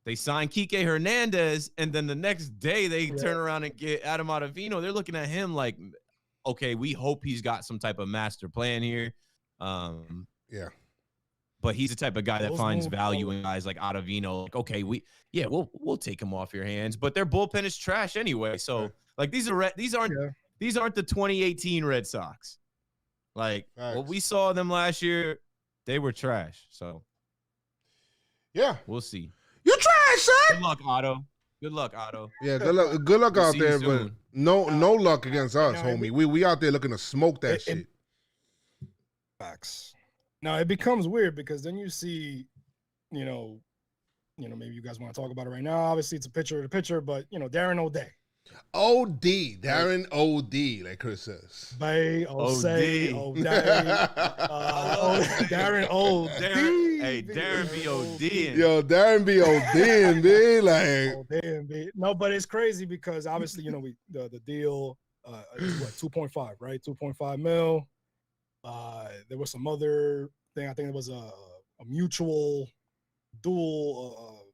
They signed Kike Hernandez, and then the next day they turn around and get Adam Ottavino. They're looking at him like, okay, we hope he's got some type of master plan here. Yeah. but he's the type of guy that Those finds moves value are- in guys like Ottavino. Like, okay, we'll take him off your hands, but their bullpen is trash anyway. So like these aren't the 2018 Red Sox. Like what we saw them last year, they were trash. So yeah, we'll see. You trash, son. Good luck, Otto. Good luck, Otto. Yeah, good luck We'll out see you there, but soon. no luck against us, no, homie. We out there looking to smoke that shit. Facts. Now it becomes weird because then you see, maybe you guys want to talk about it right now. Obviously, it's a picture of the pitcher, but Darren O'Day. OD, Darren OD, like Chris says. Bay, O'Day, Darren O'Day. Hey, Darren be ODing. Yo, Darren be ODing, B. Like, O'Day, B. No, but it's crazy because obviously, the deal is what, 2.5, right? 2.5 mil. There was some other thing. I think it was a mutual dual,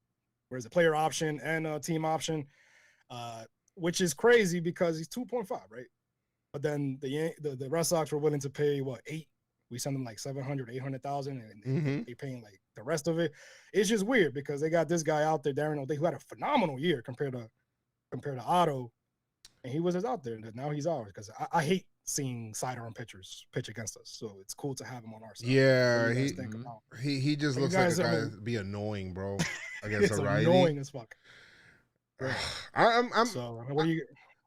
player option and a team option. Which is crazy because he's 2.5, right? But then the Red Sox were willing to pay what, 8? We sent them like 700, 800,000, and they paying like the rest of it. It's just weird because they got this guy out there, Darren O'Day, who had a phenomenal year compared to Otto, and he was just out there. And now he's ours because I hate seeing sidearm pitchers pitch against us. So it's cool to have him on our side. Yeah, he just looks like a guy that'd be annoying, bro, against a righty. Annoying as fuck. I'm so what do you?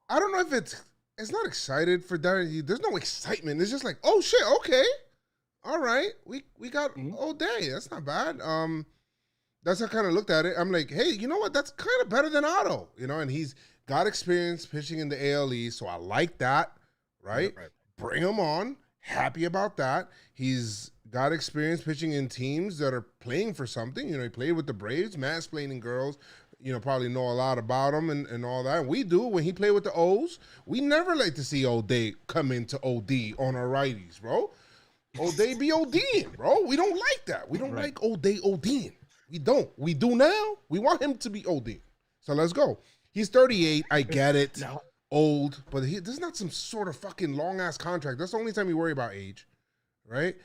I don't know if it's not excited for Darren. There's no excitement. It's just like, oh shit, okay, all right, we got O'Day. That's not bad. That's how I kind of looked at it. I'm like, hey, you know what? That's kind of better than Otto, and he's got experience pitching in the ALE, so I like that. Right? Bring him on. Happy about that. He's got experience pitching in teams that are playing for something. He played with the Braves, mansplaining girls. Probably know a lot about him and all that. We do. When he played with the O's, we never like to see O'Day come into OD on our righties, bro. O'Day be ODing, bro. We don't like that. We don't like O'Day ODing. We don't. We do now. We want him to be OD. So let's go. He's 38. I get it. No. Old, but there's not some sort of fucking long-ass contract. That's the only time you worry about age, right?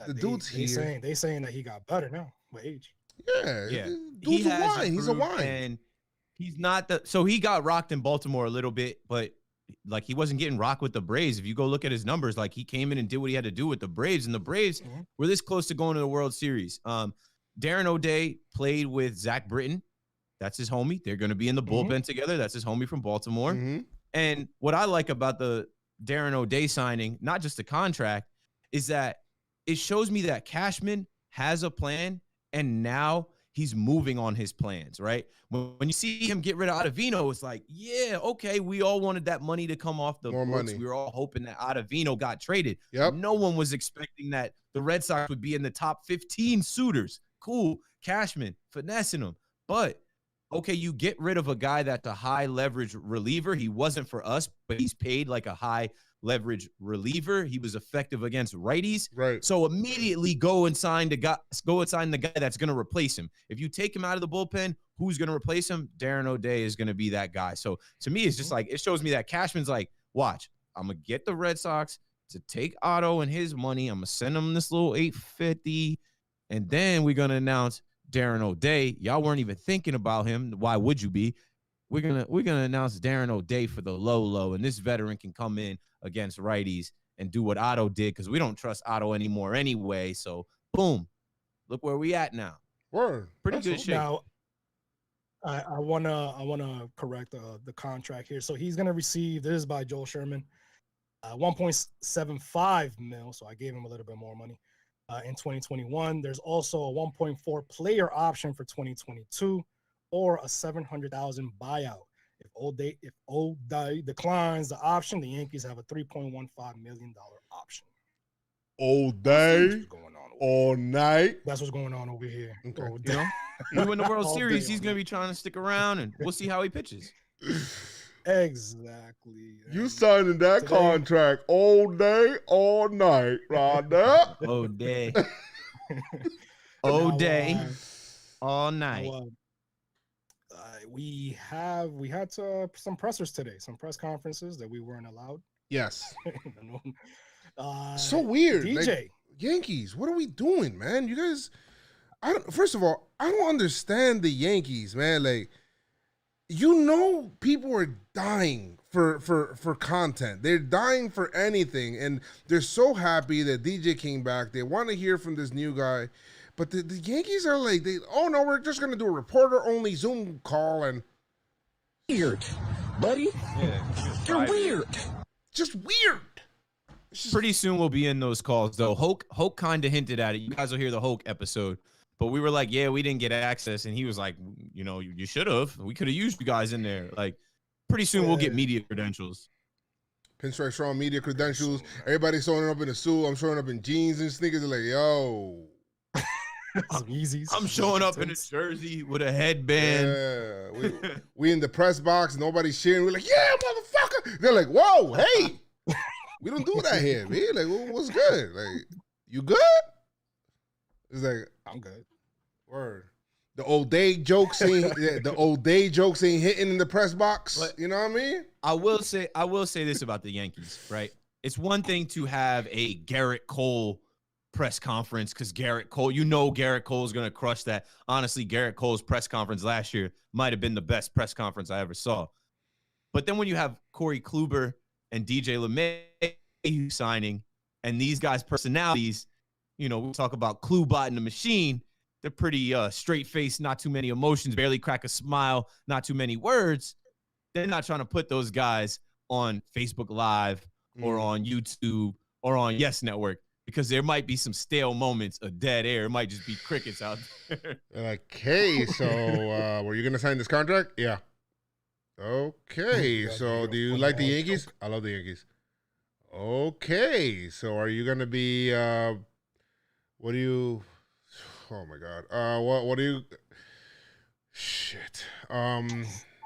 The dude's here. They saying that he got better now with age. Yeah. Dude's a wine. He's a wine. And he's not so he got rocked in Baltimore a little bit, but like he wasn't getting rocked with the Braves. If you go look at his numbers, like he came in and did what he had to do with the Braves, and the Braves were this close to going to the World Series. Darren O'Day played with Zach Britton. That's his homie. They're going to be in the bullpen together. That's his homie from Baltimore. And what I like about the Darren O'Day signing, not just the contract, is that it shows me that Cashman has a plan, and now he's moving on his plans, right? When you see him get rid of Ottavino, it's like, yeah, okay, we all wanted that money to come off the books. We were all hoping that Ottavino got traded. Yep. No one was expecting that the Red Sox would be in the top 15 suitors. Cool, Cashman, finessing him. But okay, you get rid of a guy that's a high leverage reliever. He wasn't for us, but he's paid like a high leverage reliever. He was effective against righties. Right. So immediately go and sign the guy that's going to replace him. If you take him out of the bullpen, who's going to replace him? Darren O'Day is going to be that guy. So to me, it's just like, it shows me that Cashman's like, watch, I'm going to get the Red Sox to take Otto and his money. I'm going to send him this little $850, and then we're going to announce Darren O'Day. Y'all weren't even thinking about him. Why would you be? We're gonna announce Darren O'Day for the low, and this veteran can come in against righties and do what Otto did, because we don't trust Otto anymore anyway. So boom, look where we at now. Word. Pretty good shit. Now, I wanna correct the contract here. So he's gonna receive, this is by Joel Sherman, 1.75 mil. So I gave him a little bit more money. In 2021, there's also a 1.4 player option for 2022, or a 700,000 buyout. If O'Day declines the option, the Yankees have a $3.15 million option. O'Day all night. That's what's going on over here. Okay. You win the World Series, he's gonna be trying to stick around, and we'll see how he pitches. Exactly. You signing that contract all day, all night, right there. O'Day. O'Day. All night. We had some pressers today, some press conferences that we weren't allowed. Yes. So weird. DJ. Yankees, what are we doing, man? You guys, first of all, I don't understand the Yankees, man. Like, people are dying for content. They're dying for anything, and they're so happy that DJ came back. They want to hear from this new guy, but the Yankees are like, oh no, we're just gonna do a reporter only Zoom call and Weird, buddy. Yeah, You're weird. just weird. Pretty soon we'll be in those calls though. Hoke kind of hinted at it. You guys will hear the Hoke episode, but we were like, yeah, we didn't get access, and he was like, you know, you should have. We could have used you guys in there. Like, pretty soon we'll get media credentials. PinstripeStrong media credentials. Everybody's showing up in a suit. I'm showing up in jeans and sneakers. They're like, yo. Some Yeezys. I'm showing up in a jersey with a headband. Yeah, we in the press box. Nobody's cheering. We're like, yeah, motherfucker. They're like, whoa, hey. We don't do that here, man. Like, what's good? Like, you good? It's like, I'm good. Word. The O'Day jokes ain't hitting in the press box. But you know what I mean? I will say this about the Yankees, right? It's one thing to have a Garrett Cole press conference because Garrett Cole is going to crush that. Honestly, Garrett Cole's press conference last year might have been the best press conference I ever saw. But then when you have Corey Kluber and DJ LeMay signing, and these guys' personalities, you know, we talk about Klubot and the machine. They're pretty straight-faced, not too many emotions, barely crack a smile, not too many words. They're not trying to put those guys on Facebook Live or on YouTube or on Yes Network because there might be some stale moments of dead air. It might just be crickets out there. They're like, hey, so were you going to sign this contract? Yeah. Okay, so do you like the Yankees? I love the Yankees. Okay, so are you going to be, what do you, oh my God, what do you, shit.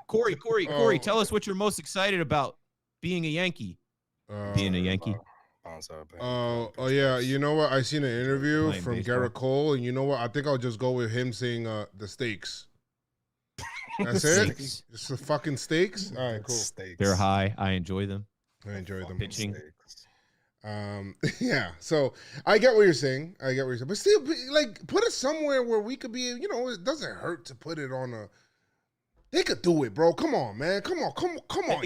Corey, tell us what you're most excited about being a Yankee. Being a Yankee. Oh yeah, you know what? I seen an interview from Garrett Cole, and you know what? I think I'll just go with him saying the steaks. That's it? Just the fucking steaks? All right, cool. Steaks. They're high. I enjoy them. I enjoy them. Pitching. Yeah, so I get what you're saying. But still, like, put it somewhere where we could be, you know, it doesn't hurt to put it on a. They could do it, bro. Come on, man. Come on.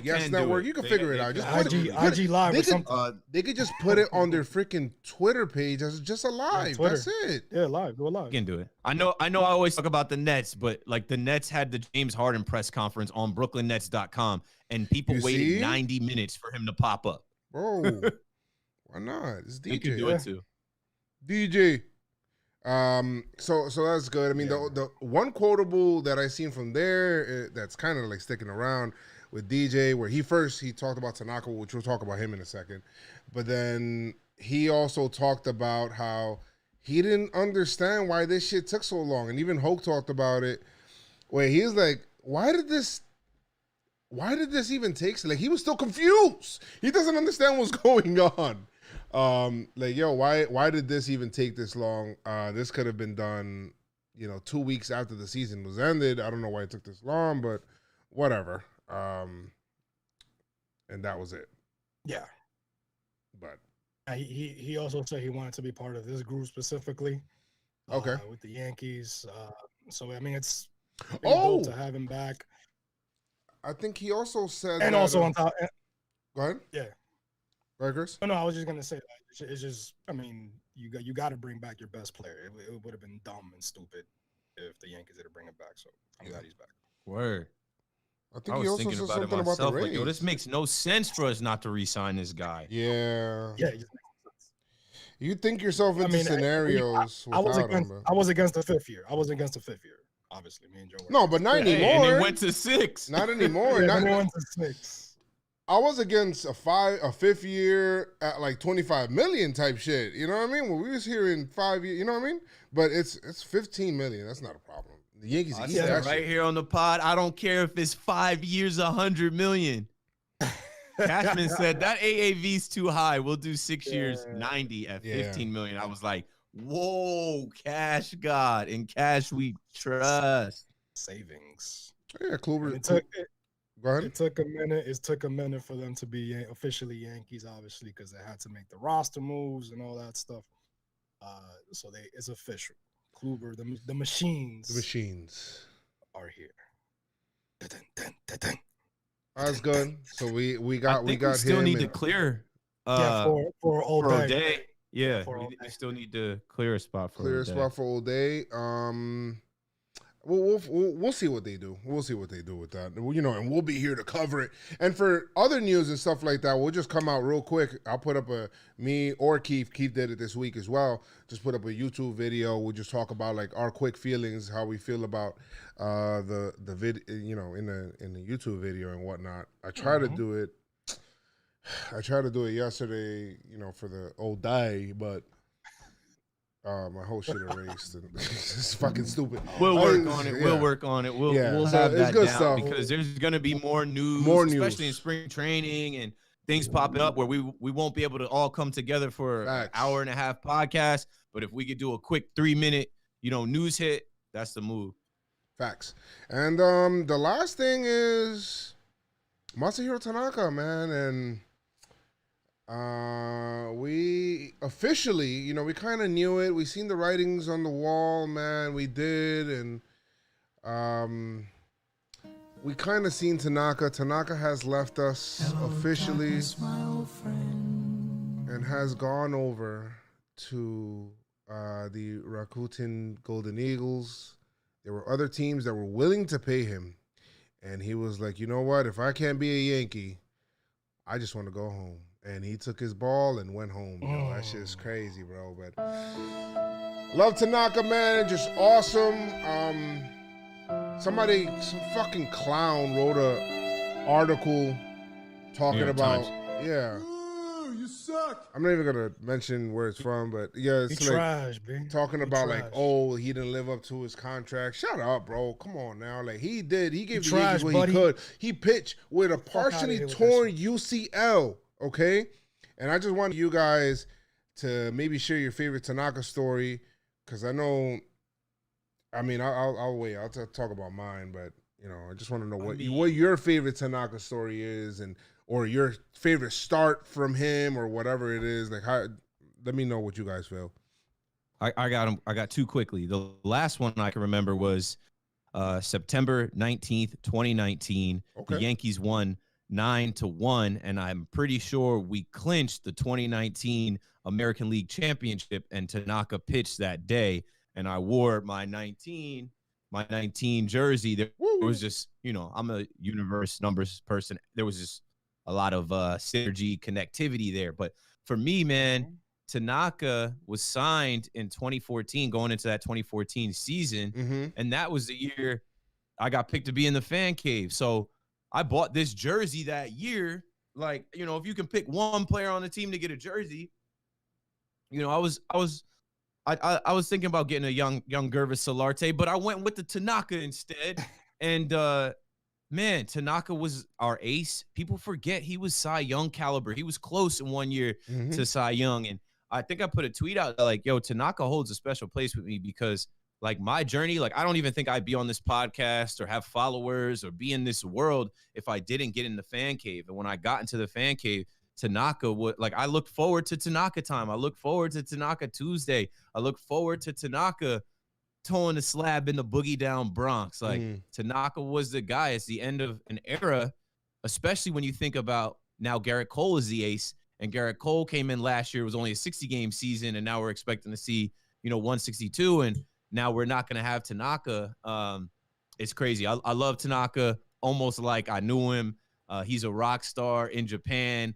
Yes Network. You can figure it out. Just IG Live or something. They could just put it on their freaking Twitter page as just a live. Yeah, that's it. Yeah, live. Do a live. You can do it. I know I always talk about the Nets, but like the Nets had the James Harden press conference on BrooklynNets.com, and people waited 90 minutes for him to pop up. Bro, why not? It's DJ. You can do it too. DJ. So that's good. I mean, the one quotable that I seen from there that's kind of like sticking around with DJ, where he talked about Tanaka, which we'll talk about him in a second, but then he also talked about how he didn't understand why this shit took so long, and even Hoke talked about it, where he's like, why did this even take so, like, he was still confused. He doesn't understand what's going on. Like, yo, why did this even take this long? This could have been done, 2 weeks after the season was ended. I don't know why it took this long, but whatever. And that was it. Yeah. But he also said he wanted to be part of this group specifically. Okay. With the Yankees. So I mean, it's dope to have him back. I think he also said, and also on top. Go ahead. Yeah. Right, Chris? No, I was just gonna say that it's just. I mean, you got to bring back your best player. It would have been dumb and stupid if the Yankees didn't bring him back. So I'm glad he's back. Word. I think he also said something about the Rays. Like, yo, this makes no sense for us not to re-sign this guy. Yeah. Yeah. You think yourself into scenarios. I was against the fifth year. Obviously, me and Joe. No, but not anymore. And they went to 6. Not anymore. They went to 6. I was against a fifth year at like 25 million type shit. You know what I mean? When we was here in 5 years, you know what I mean? But it's 15 million. That's not a problem. The Yankees eat that right shit. Here on the pod. I don't care if it's 5 years, 100 million. Cashman said that AAV's too high. We'll do 6 years, 90 at 15 million. I was like, whoa, Cash God. In Cash we trust. Savings. Yeah, Kluber. Go ahead. It took a minute for them to be officially Yankees, obviously, because they had to make the roster moves and all that stuff. So it's official. Kluber, the machines. The machines are here. Dun, dun, dun, dun. That's good. So we got we still him need to and- clear for O'Day. O'Day. Yeah, for we O'Day. still need to clear a spot for clear a O'Day. spot for O'Day. We'll see what they do. We'll see what they do with that. You know, and we'll be here to cover it. And for other news and stuff like that, we'll just come out real quick. I'll put up me or Keith did it this week as well. Just put up a YouTube video. We'll just talk about like our quick feelings, how we feel about the video, you know, in the YouTube video and whatnot. I tried to do it. I tried to do it yesterday, you know, for the O'Day, but my whole shit erased. And it's fucking stupid. We'll work on it. Yeah. We'll work on it. We'll So have it's that good down stuff. because there's going to be more news, especially in spring training and things popping up where we won't be able to all come together for an hour and a half podcast. But if we could do a quick 3-minute, you know, news hit, that's the move. Facts. And the last thing is Masahiro Tanaka, man, and we officially, you know, we kind of knew it. We seen the writings on the wall, man. We did, and we kind of seen Tanaka. Tanaka has left us officially and has gone over to the Rakuten Golden Eagles. There were other teams that were willing to pay him, and he was like, you know what? If I can't be a Yankee, I just want to go home. And he took his ball and went home. You know, that shit's crazy, bro. But love Tanaka, man. Just awesome. Some fucking clown wrote a article talking about, yeah. You suck. I'm not even gonna mention where it's from, but yeah, it's like trash, man. talking about like, oh, he didn't live up to his contract. Shut up, bro. Come on now. Like he did. He gave the Yankees what he could. He pitched with a partially torn UCL. Okay, and I just want you guys to maybe share your favorite Tanaka story, because I know, I mean, I'll wait. I'll talk about mine, but you know, I just want to know what your favorite Tanaka story is, or your favorite start from him, or whatever it is. Like, let me know what you guys feel. I got them. I got two quickly. The last one I can remember was September 19th, 2019. Okay. The Yankees won 9-1, and I'm pretty sure we clinched the 2019 American League Championship, and Tanaka pitched that day, and I wore my 19 jersey. There was just, you know, I'm a universe numbers person. There was just a lot of synergy connectivity there. But for me, man, Tanaka was signed in 2014, going into that 2014 season, and that was the year I got picked to be in the fan cave. So I bought this jersey that year. Like, you know, if you can pick one player on the team to get a jersey, you know, I was thinking about getting a young Gervis Solarte, but I went with the Tanaka instead. And man, Tanaka was our ace. People forget he was Cy Young caliber. He was close in 1 year to Cy Young. And I think I put a tweet out like, yo, Tanaka holds a special place with me because like my journey, like I don't even think I'd be on this podcast or have followers or be in this world if I didn't get in the fan cave. And when I got into the fan cave, Tanaka would, like, I looked forward to Tanaka time. I look forward to Tanaka Tuesday. I look forward to Tanaka towing the slab in the boogie down Bronx. Like Tanaka was the guy. It's the end of an era, especially when you think about now Garrett Cole is the ace, and Garrett Cole came in last year. It was only a 60-game season, and now we're expecting to see, you know, 162, and now we're not going to have Tanaka. It's crazy. I love Tanaka almost like I knew him. He's a rock star in Japan.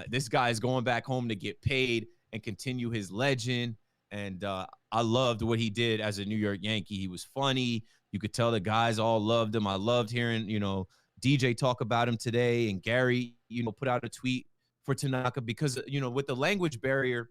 This guy is going back home to get paid and continue his legend. And I loved what he did as a New York Yankee. He was funny. You could tell the guys all loved him. I loved hearing, you know, DJ talk about him today, and Gary, you know, put out a tweet for Tanaka because, you know, with the language barrier,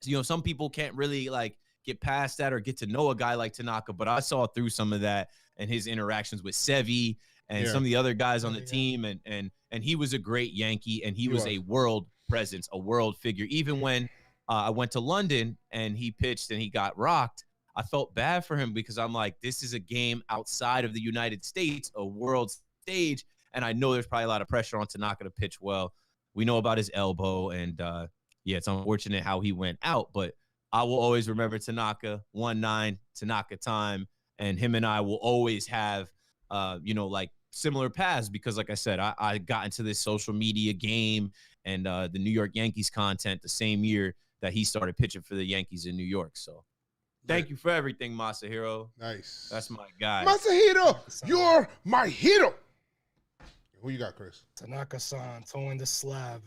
you know, some people can't really like get past that or get to know a guy like Tanaka. But I saw through some of that and his interactions with Sevy and some of the other guys on the team. And he was a great Yankee, and he was a world presence, a world figure. Even when I went to London and he pitched and he got rocked, I felt bad for him because I'm like, this is a game outside of the United States, a world stage. And I know there's probably a lot of pressure on Tanaka to pitch well. We know about his elbow, and yeah, it's unfortunate how he went out, but I will always remember Tanaka, 1-9, Tanaka time. And him and I will always have, like similar paths because, like I said, I got into this social media game and the New York Yankees content the same year that he started pitching for the Yankees in New York. So thank you for everything, Masahiro. Nice. That's my guy. Masahiro, you're my hero. Who you got, Chris? Tanaka-san, towing the slab.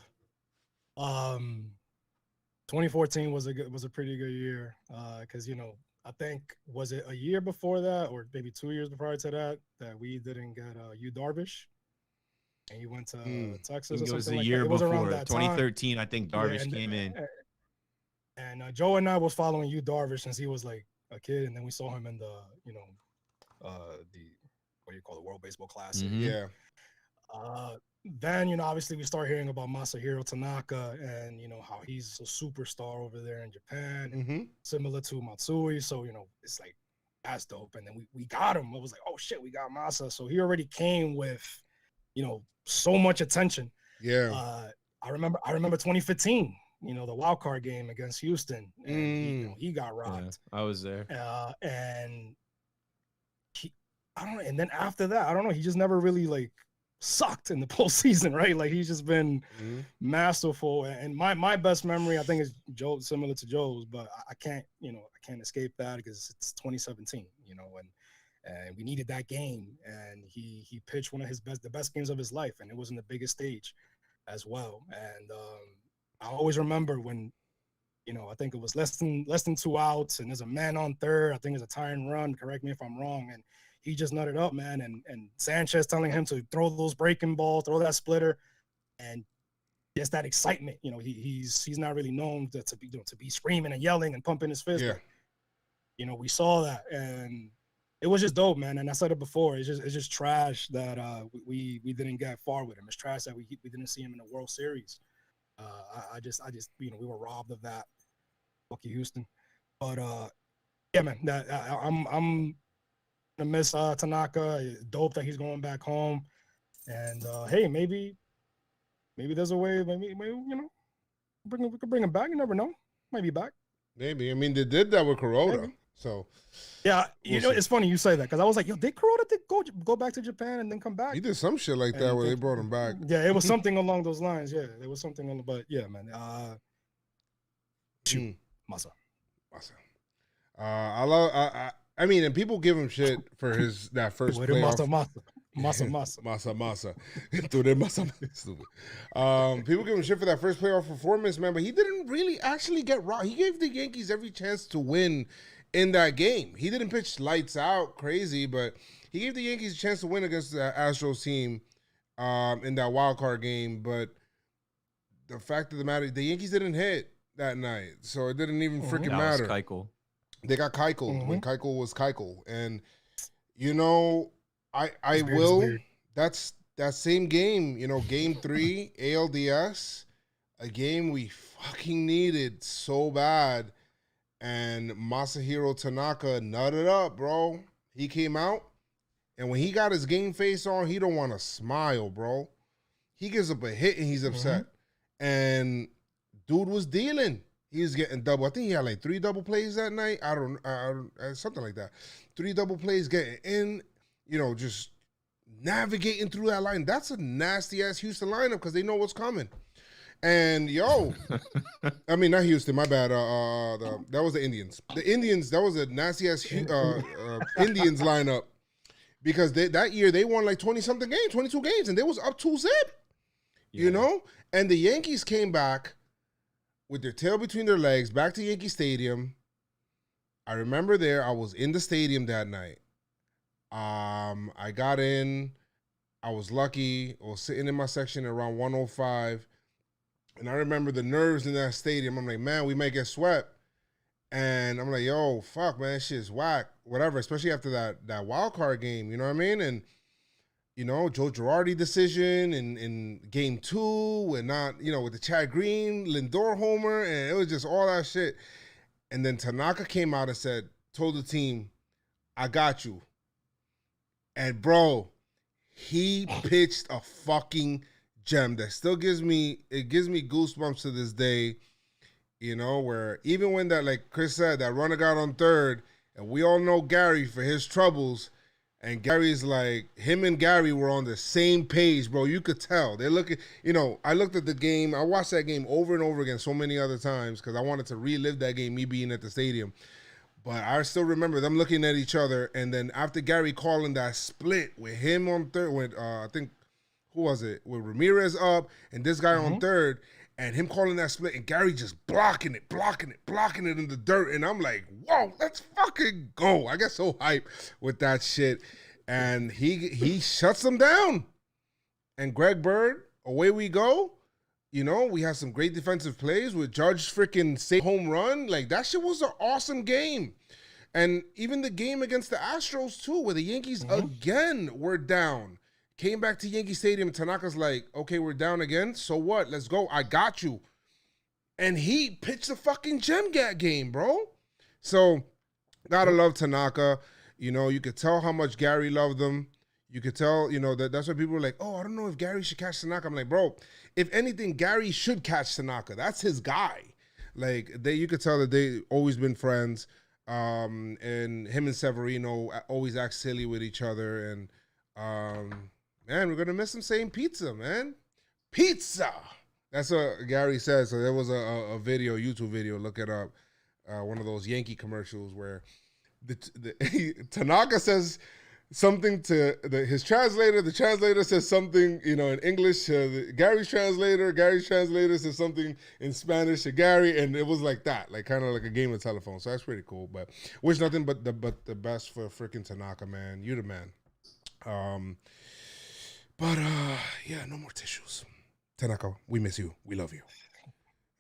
2014 was a pretty good year because I think was it a year before that or maybe 2 years prior to that we didn't get Yu Darvish, and he went to Texas or something like that. It was a year before, around that 2013. Time. I think Darvish came in. And Joe and I was following Yu Darvish since he was like a kid, and then we saw him in the the World Baseball Classic. Mm-hmm. Yeah. Then obviously we start hearing about Masahiro Tanaka and how he's a superstar over there in Japan, similar to Matsui. So it's like that's dope. And then we got him. I was like, oh shit, we got Masa. So he already came with so much attention. Yeah. I remember 2015. The wild card game against Houston, and he got rocked. Yeah, I was there. And and then after that, I don't know. He just never really like sucked in the postseason, right? Like he's just been masterful. And my best memory, I think, is Joe, similar to Joe's, but I can't escape that because it's 2017, and we needed that game, and he pitched one of the best games of his life, and it was in the biggest stage as well. And I always remember when, I think it was less than 2 outs, and there's a man on third. I think it's a tie and run. Correct me if I'm wrong. And he just nutted up, man. And Sanchez telling him to throw those breaking balls, throw that splitter, and just that excitement. He's not really known to be screaming and yelling and pumping his fist. Yeah. But, we saw that, and it was just dope, man. And I said it before. It's just trash that we didn't get far with him. It's trash that we didn't see him in the World Series. I just we were robbed of that. Lucky Houston. But yeah, man, I'm gonna miss Tanaka. Dope that he's going back home. And hey, maybe there's a way. Maybe we could bring him back. You never know. Might be back. Maybe. I mean, they did that with Kuroda. Maybe. So yeah, it's funny you say that because I was like, yo, did Kuroda go back to Japan and then come back? he did some shit like that where they brought him back. Yeah, it was something along those lines. Yeah, there was something on the, but yeah, man. Masa. I mean, and people give him shit for that first playoff. Masa. People give him shit for that first playoff performance, man, but he didn't really actually get rocked. He gave the Yankees every chance to win in that game. He didn't pitch lights out crazy, but he gave the Yankees a chance to win against the Astros team in that wild card game. But the fact of the matter, the Yankees didn't hit that night, so it didn't even freaking matter. Keuchel. They got Keuchel when Keuchel was Keuchel, and I Beard will. weird. That's that same game. Game 3 ALDS, a game we fucking needed so bad, and Masahiro Tanaka nutted up, bro. He came out, and when he got his game face on, he don't want to smile, bro. He gives up a hit and he's upset, and dude was dealing. He was getting double. I think he had like 3 double plays that night. I don't something like that. 3 double plays getting in, just navigating through that line. That's a nasty ass Houston lineup because they know what's coming. And I mean not Houston, my bad. That was the Indians. The Indians, that was a nasty ass Indians lineup because that year they won like 20-something games, 22 games, and they was up 2-0. And the Yankees came back with their tail between their legs, back to Yankee Stadium. I remember I was in the stadium that night. I got in. I was lucky. I was sitting in my section around 105. And I remember the nerves in that stadium. I'm like, man, we may get swept. And I'm like, yo, fuck, man, shit's whack. Whatever, especially after that wild card game, you know what I mean? And Joe Girardi decision in game 2 and not, with the Chad Green, Lindor homer, and it was just all that shit. And then Tanaka came out and told the team, I got you. And bro, he pitched a fucking gem that still gives me goosebumps to this day. You know, where even when that, like Chris said, that runner got on third, and we all know Gary for his troubles, and Gary's like, him and Gary were on the same page, bro. You could tell. They're looking, you know, I looked at the game. I watched that game over and over again so many other times because I wanted to relive that game, me being at the stadium. But I still remember them looking at each other, and then after Gary calling that split with him on third, with I think, who was it? With Ramirez up and this guy on third, and him calling that split, and Gary just blocking it in the dirt. And I'm like, whoa, let's fucking go. I get so hyped with that shit. And he shuts them down. And Greg Bird, away we go. You know, we had some great defensive plays with Judge freaking safe home run. Like, that shit was an awesome game. And even the game against the Astros, too, where the Yankees again were down. Came back to Yankee Stadium. Tanaka's like, okay, we're down again. So what? Let's go. I got you. And he pitched a fucking gem game, bro. So, gotta love Tanaka. You know, you could tell how much Gary loved them. You could tell, you know, that's why people were like, oh, I don't know if Gary should catch Tanaka. I'm like, bro, if anything, Gary should catch Tanaka. That's his guy. Like, you could tell that they always been friends. And him and Severino always act silly with each other. And, man, we're going to miss him saying pizza, man. Pizza! That's what Gary said. So there was a video, YouTube video, look it up, one of those Yankee commercials where Tanaka says something to his translator. The translator says something, you know, in English. Gary's translator says something in Spanish to Gary, and it was like that, like kind of like a game of telephone. So that's pretty cool. But wish nothing but the best for freaking Tanaka, man. You're the man. Yeah, no more tissues. Tanaka, we miss you. We love you.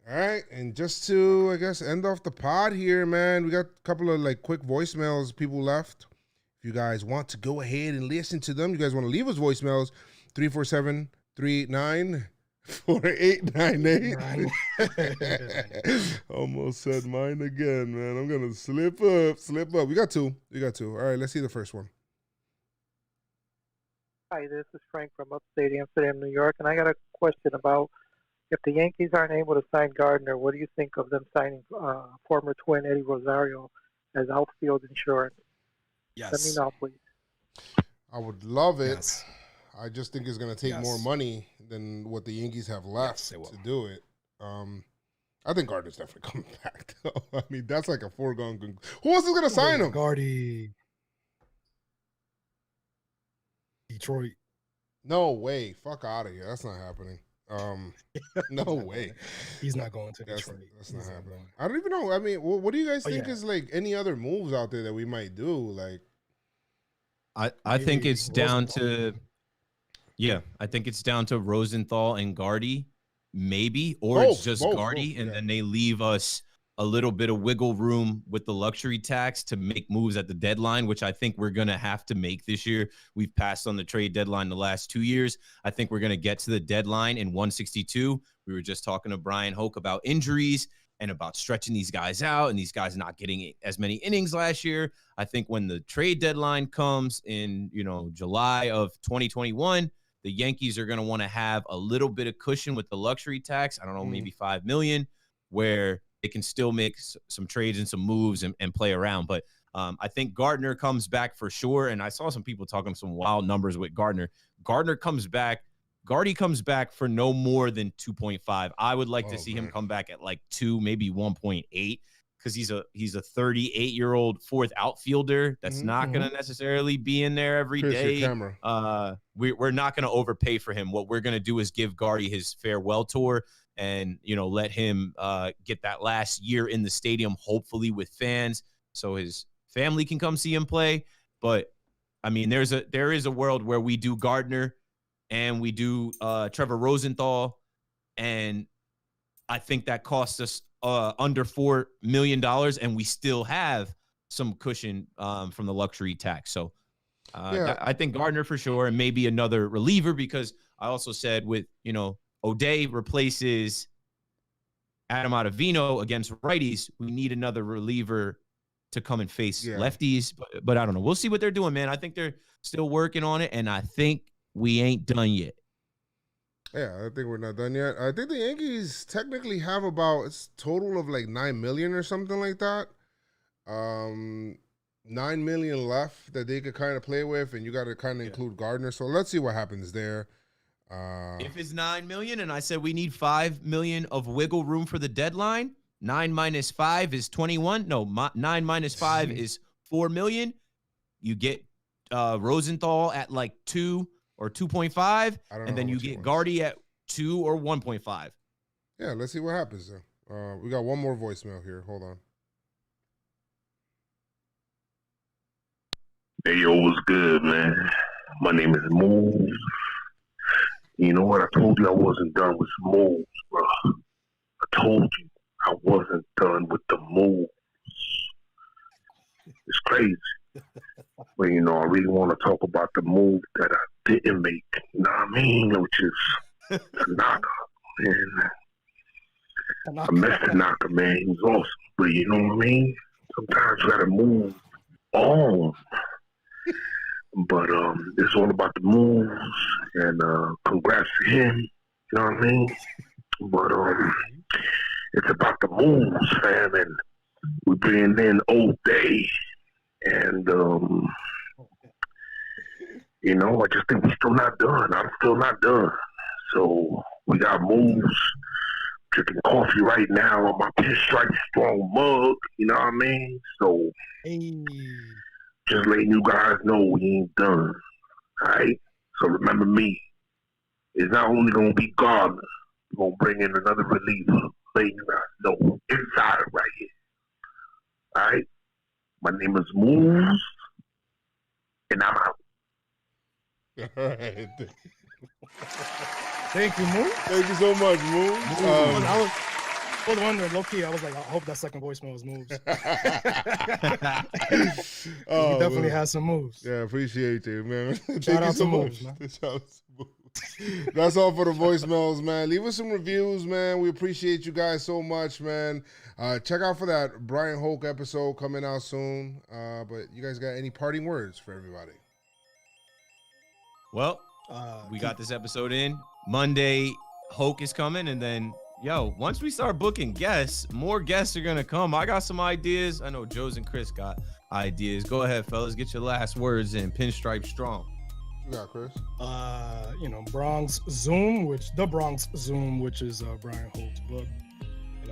All right, and just to, I guess, end off the pod here, man, we got a couple of, like, quick voicemails people left. If you guys want to go ahead and listen to them, you guys want to leave us voicemails, 347-389-4898. Almost said mine again, man. I'm going to slip up. We got two. All right, let's see the first one. Hi, this is Frank from upstate Amsterdam, New York, and I got a question about if the Yankees aren't able to sign Gardner, what do you think of them signing former Twin Eddie Rosario as outfield insurance? Yes. Let me know, please. I would love it. Yes. I just think it's going to take more money than what the Yankees have left to do it. I think Gardner's definitely coming back, though. I mean, that's like a foregone conclusion. Who else is going to sign him? Gardy. Detroit. No way. Fuck out of here. That's not happening. No way. He's not going to Detroit. That's not happening. I don't even know. I mean, what do you guys think is like any other moves out there that we might do? Like, I think it's down to, I think it's down to Rosenthal and Gardy, maybe, or it's just Gardy, and then they leave us a little bit of wiggle room with the luxury tax to make moves at the deadline, which I think we're going to have to make this year. We've passed on the trade deadline the last 2 years. I think we're going to get to the deadline in 162. We were just talking to Brian Hoke about injuries and about stretching these guys out and these guys not getting as many innings last year. I think when the trade deadline comes in, July of 2021, the Yankees are going to want to have a little bit of cushion with the luxury tax. I don't know, maybe $5 million, where they can still make some trades and some moves and play around. But I think Gardner comes back for sure. And I saw some people talking some wild numbers with Gardner. Gardner comes back. Gardy comes back for no more than 2.5. I would like to see him come back at like 2, maybe 1.8, because he's a 38-year-old fourth outfielder that's not going to necessarily be in there every day. We're not going to overpay for him. What we're going to do is give Gardy his farewell tour and, let him get that last year in the stadium, hopefully with fans, so his family can come see him play. But, I mean, there is a world where we do Gardner and we do Trevor Rosenthal, and I think that costs us under $4 million, and we still have some cushion from the luxury tax. So I think Gardner for sure, and maybe another reliever, because I also said with, O'Day replaces Adam Ottavino against righties, we need another reliever to come and face lefties. But I don't know. We'll see what they're doing, man. I think they're still working on it, and I think we ain't done yet. Yeah, I think we're not done yet. I think the Yankees technically have about it's total of like 9 million or something like that. 9 million left that they could kind of play with, and you got to kind of include Gardner. So let's see what happens there. If it's 9 million, and I said we need 5 million of wiggle room for the deadline, 9 minus 5 is 21. No, 9 minus 5 is 4 million. You get Rosenthal at like 2 or 2.5, and then you get Gardy at 2 or 1.5. Yeah, let's see what happens there. We got one more voicemail here. Hold on. Hey, yo, what's good, man? My name is Moves. You know what? I told you I wasn't done with moves, bro. I told you I wasn't done with the moves. It's crazy. But, you know, I really want to talk about the move that I didn't make. You know what I mean? Which is Tanaka. Man, I missed Tanaka, man. He was awesome. But you know what I mean? Sometimes you got to move on. But it's all about the moves, and congrats to him. You know what I mean? But it's about the moves, fam, and we bring in O'Day, and you know, I just think we're still not done. I'm still not done. So we got moves. Drinking coffee right now on my PinstripeStrong mug. You know what I mean? So. Just letting you guys know we ain't done. Alright? So remember me. It's not only gonna be Gardner, we're gonna bring in another reliever, letting you guys know inside right here. Alright? My name is Moves, and I'm out. All right. Thank you, Moose. Thank you so much, Moose. I was wondering, low-key, I was like, I hope that second voicemail was Moves. He definitely has some moves. Yeah, appreciate you, man. Shout out to Moves, man. That's all for the voicemails, man. Leave us some reviews, man. We appreciate you guys so much, man. Check out for that Brian Hoke episode coming out soon. But you guys got any parting words for everybody? Well, we got this episode in. Monday, Hoke is coming, and then once we start booking guests, more guests are gonna come. I got some ideas. I know Joe's and Chris got ideas. Go ahead, fellas. Get your last words in. Pinstripe Strong. You got Chris. Bronx Zoom, which is Brian Holt's book.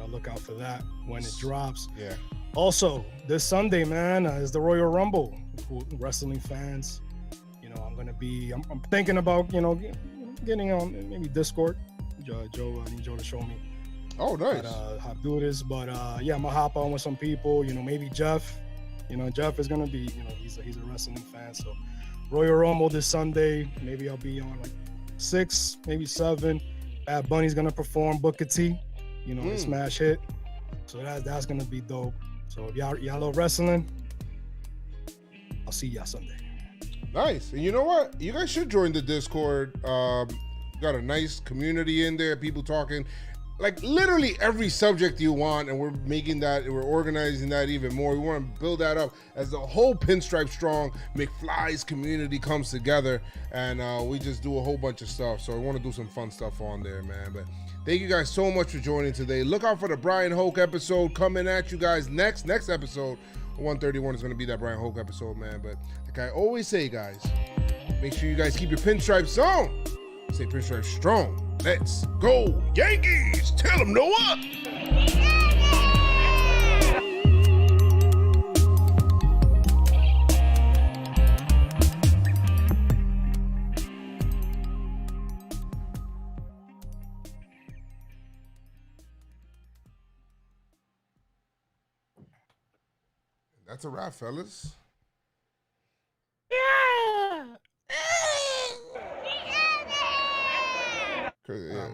Look out for that when it drops. Yeah. Also, this Sunday, man, is the Royal Rumble. Wrestling fans, I'm thinking about getting on maybe Discord. Joe, I need Joe to show me. Oh, nice. How to do this, but I'm gonna hop on with some people. Maybe Jeff. Jeff is gonna be. He's a wrestling fan. So, Royal Rumble this Sunday. Maybe I'll be on like 6, maybe 7. Bad Bunny's gonna perform Booker T. The smash hit. So that's gonna be dope. So if y'all love wrestling, I'll see y'all Sunday. Nice. And you know what? You guys should join the Discord. Got a nice community in there, people talking like literally every subject you want, and we're organizing that even more. We want to build that up as the whole PinstripeStrong McFly's community comes together, and we just do a whole bunch of stuff. So I want to do some fun stuff on there, man. But thank you guys so much for joining today. Look out for the Brian Hoke episode coming at you guys next episode. 131 is going to be that Brian Hoke episode, man. But like I always say, guys, make sure you guys keep your pinstripes on. Stay Pinstripe Strong. Let's go, Yankees! Tell them no up! That's a wrap, fellas.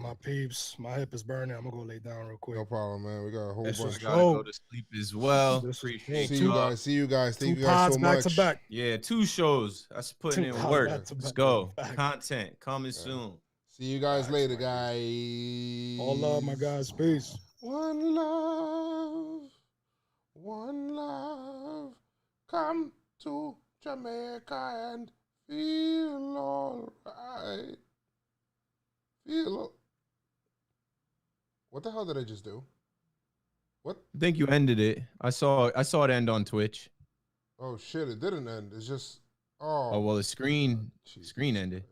My peeps, my hip is burning. I'm gonna go lay down real quick. No problem, man. We got a whole bunch. Gotta go to sleep as well. Appreciate See you guys. See you guys. Thank you 2 guys so back much. to back. Yeah, 2 shows. That's putting in work. Let's go. Content coming soon. See you guys later, guys. All love, my guys. Peace. One love. Come to Jamaica and feel all right. Look. What the hell did I just do? What? I think you ended it. I saw it end on Twitch. Oh shit! It didn't end. It's just. Oh well, the screen ended. Christ.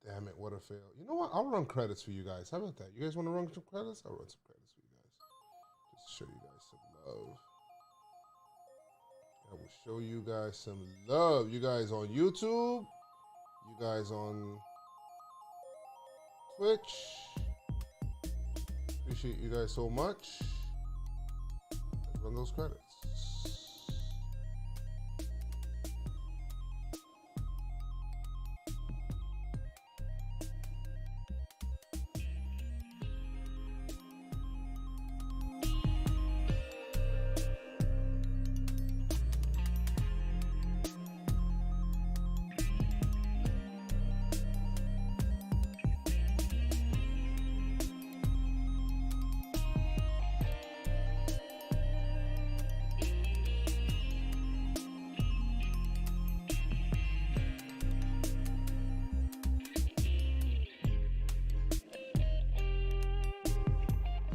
Damn it! What a fail. You know what? I'll run credits for you guys. How about that? You guys want to run some credits? I'll run some credits for you guys. Just to show you guys some love. I will show you guys some love. You guys on YouTube. You guys on Twitch. Appreciate you guys so much. Let's run those credits.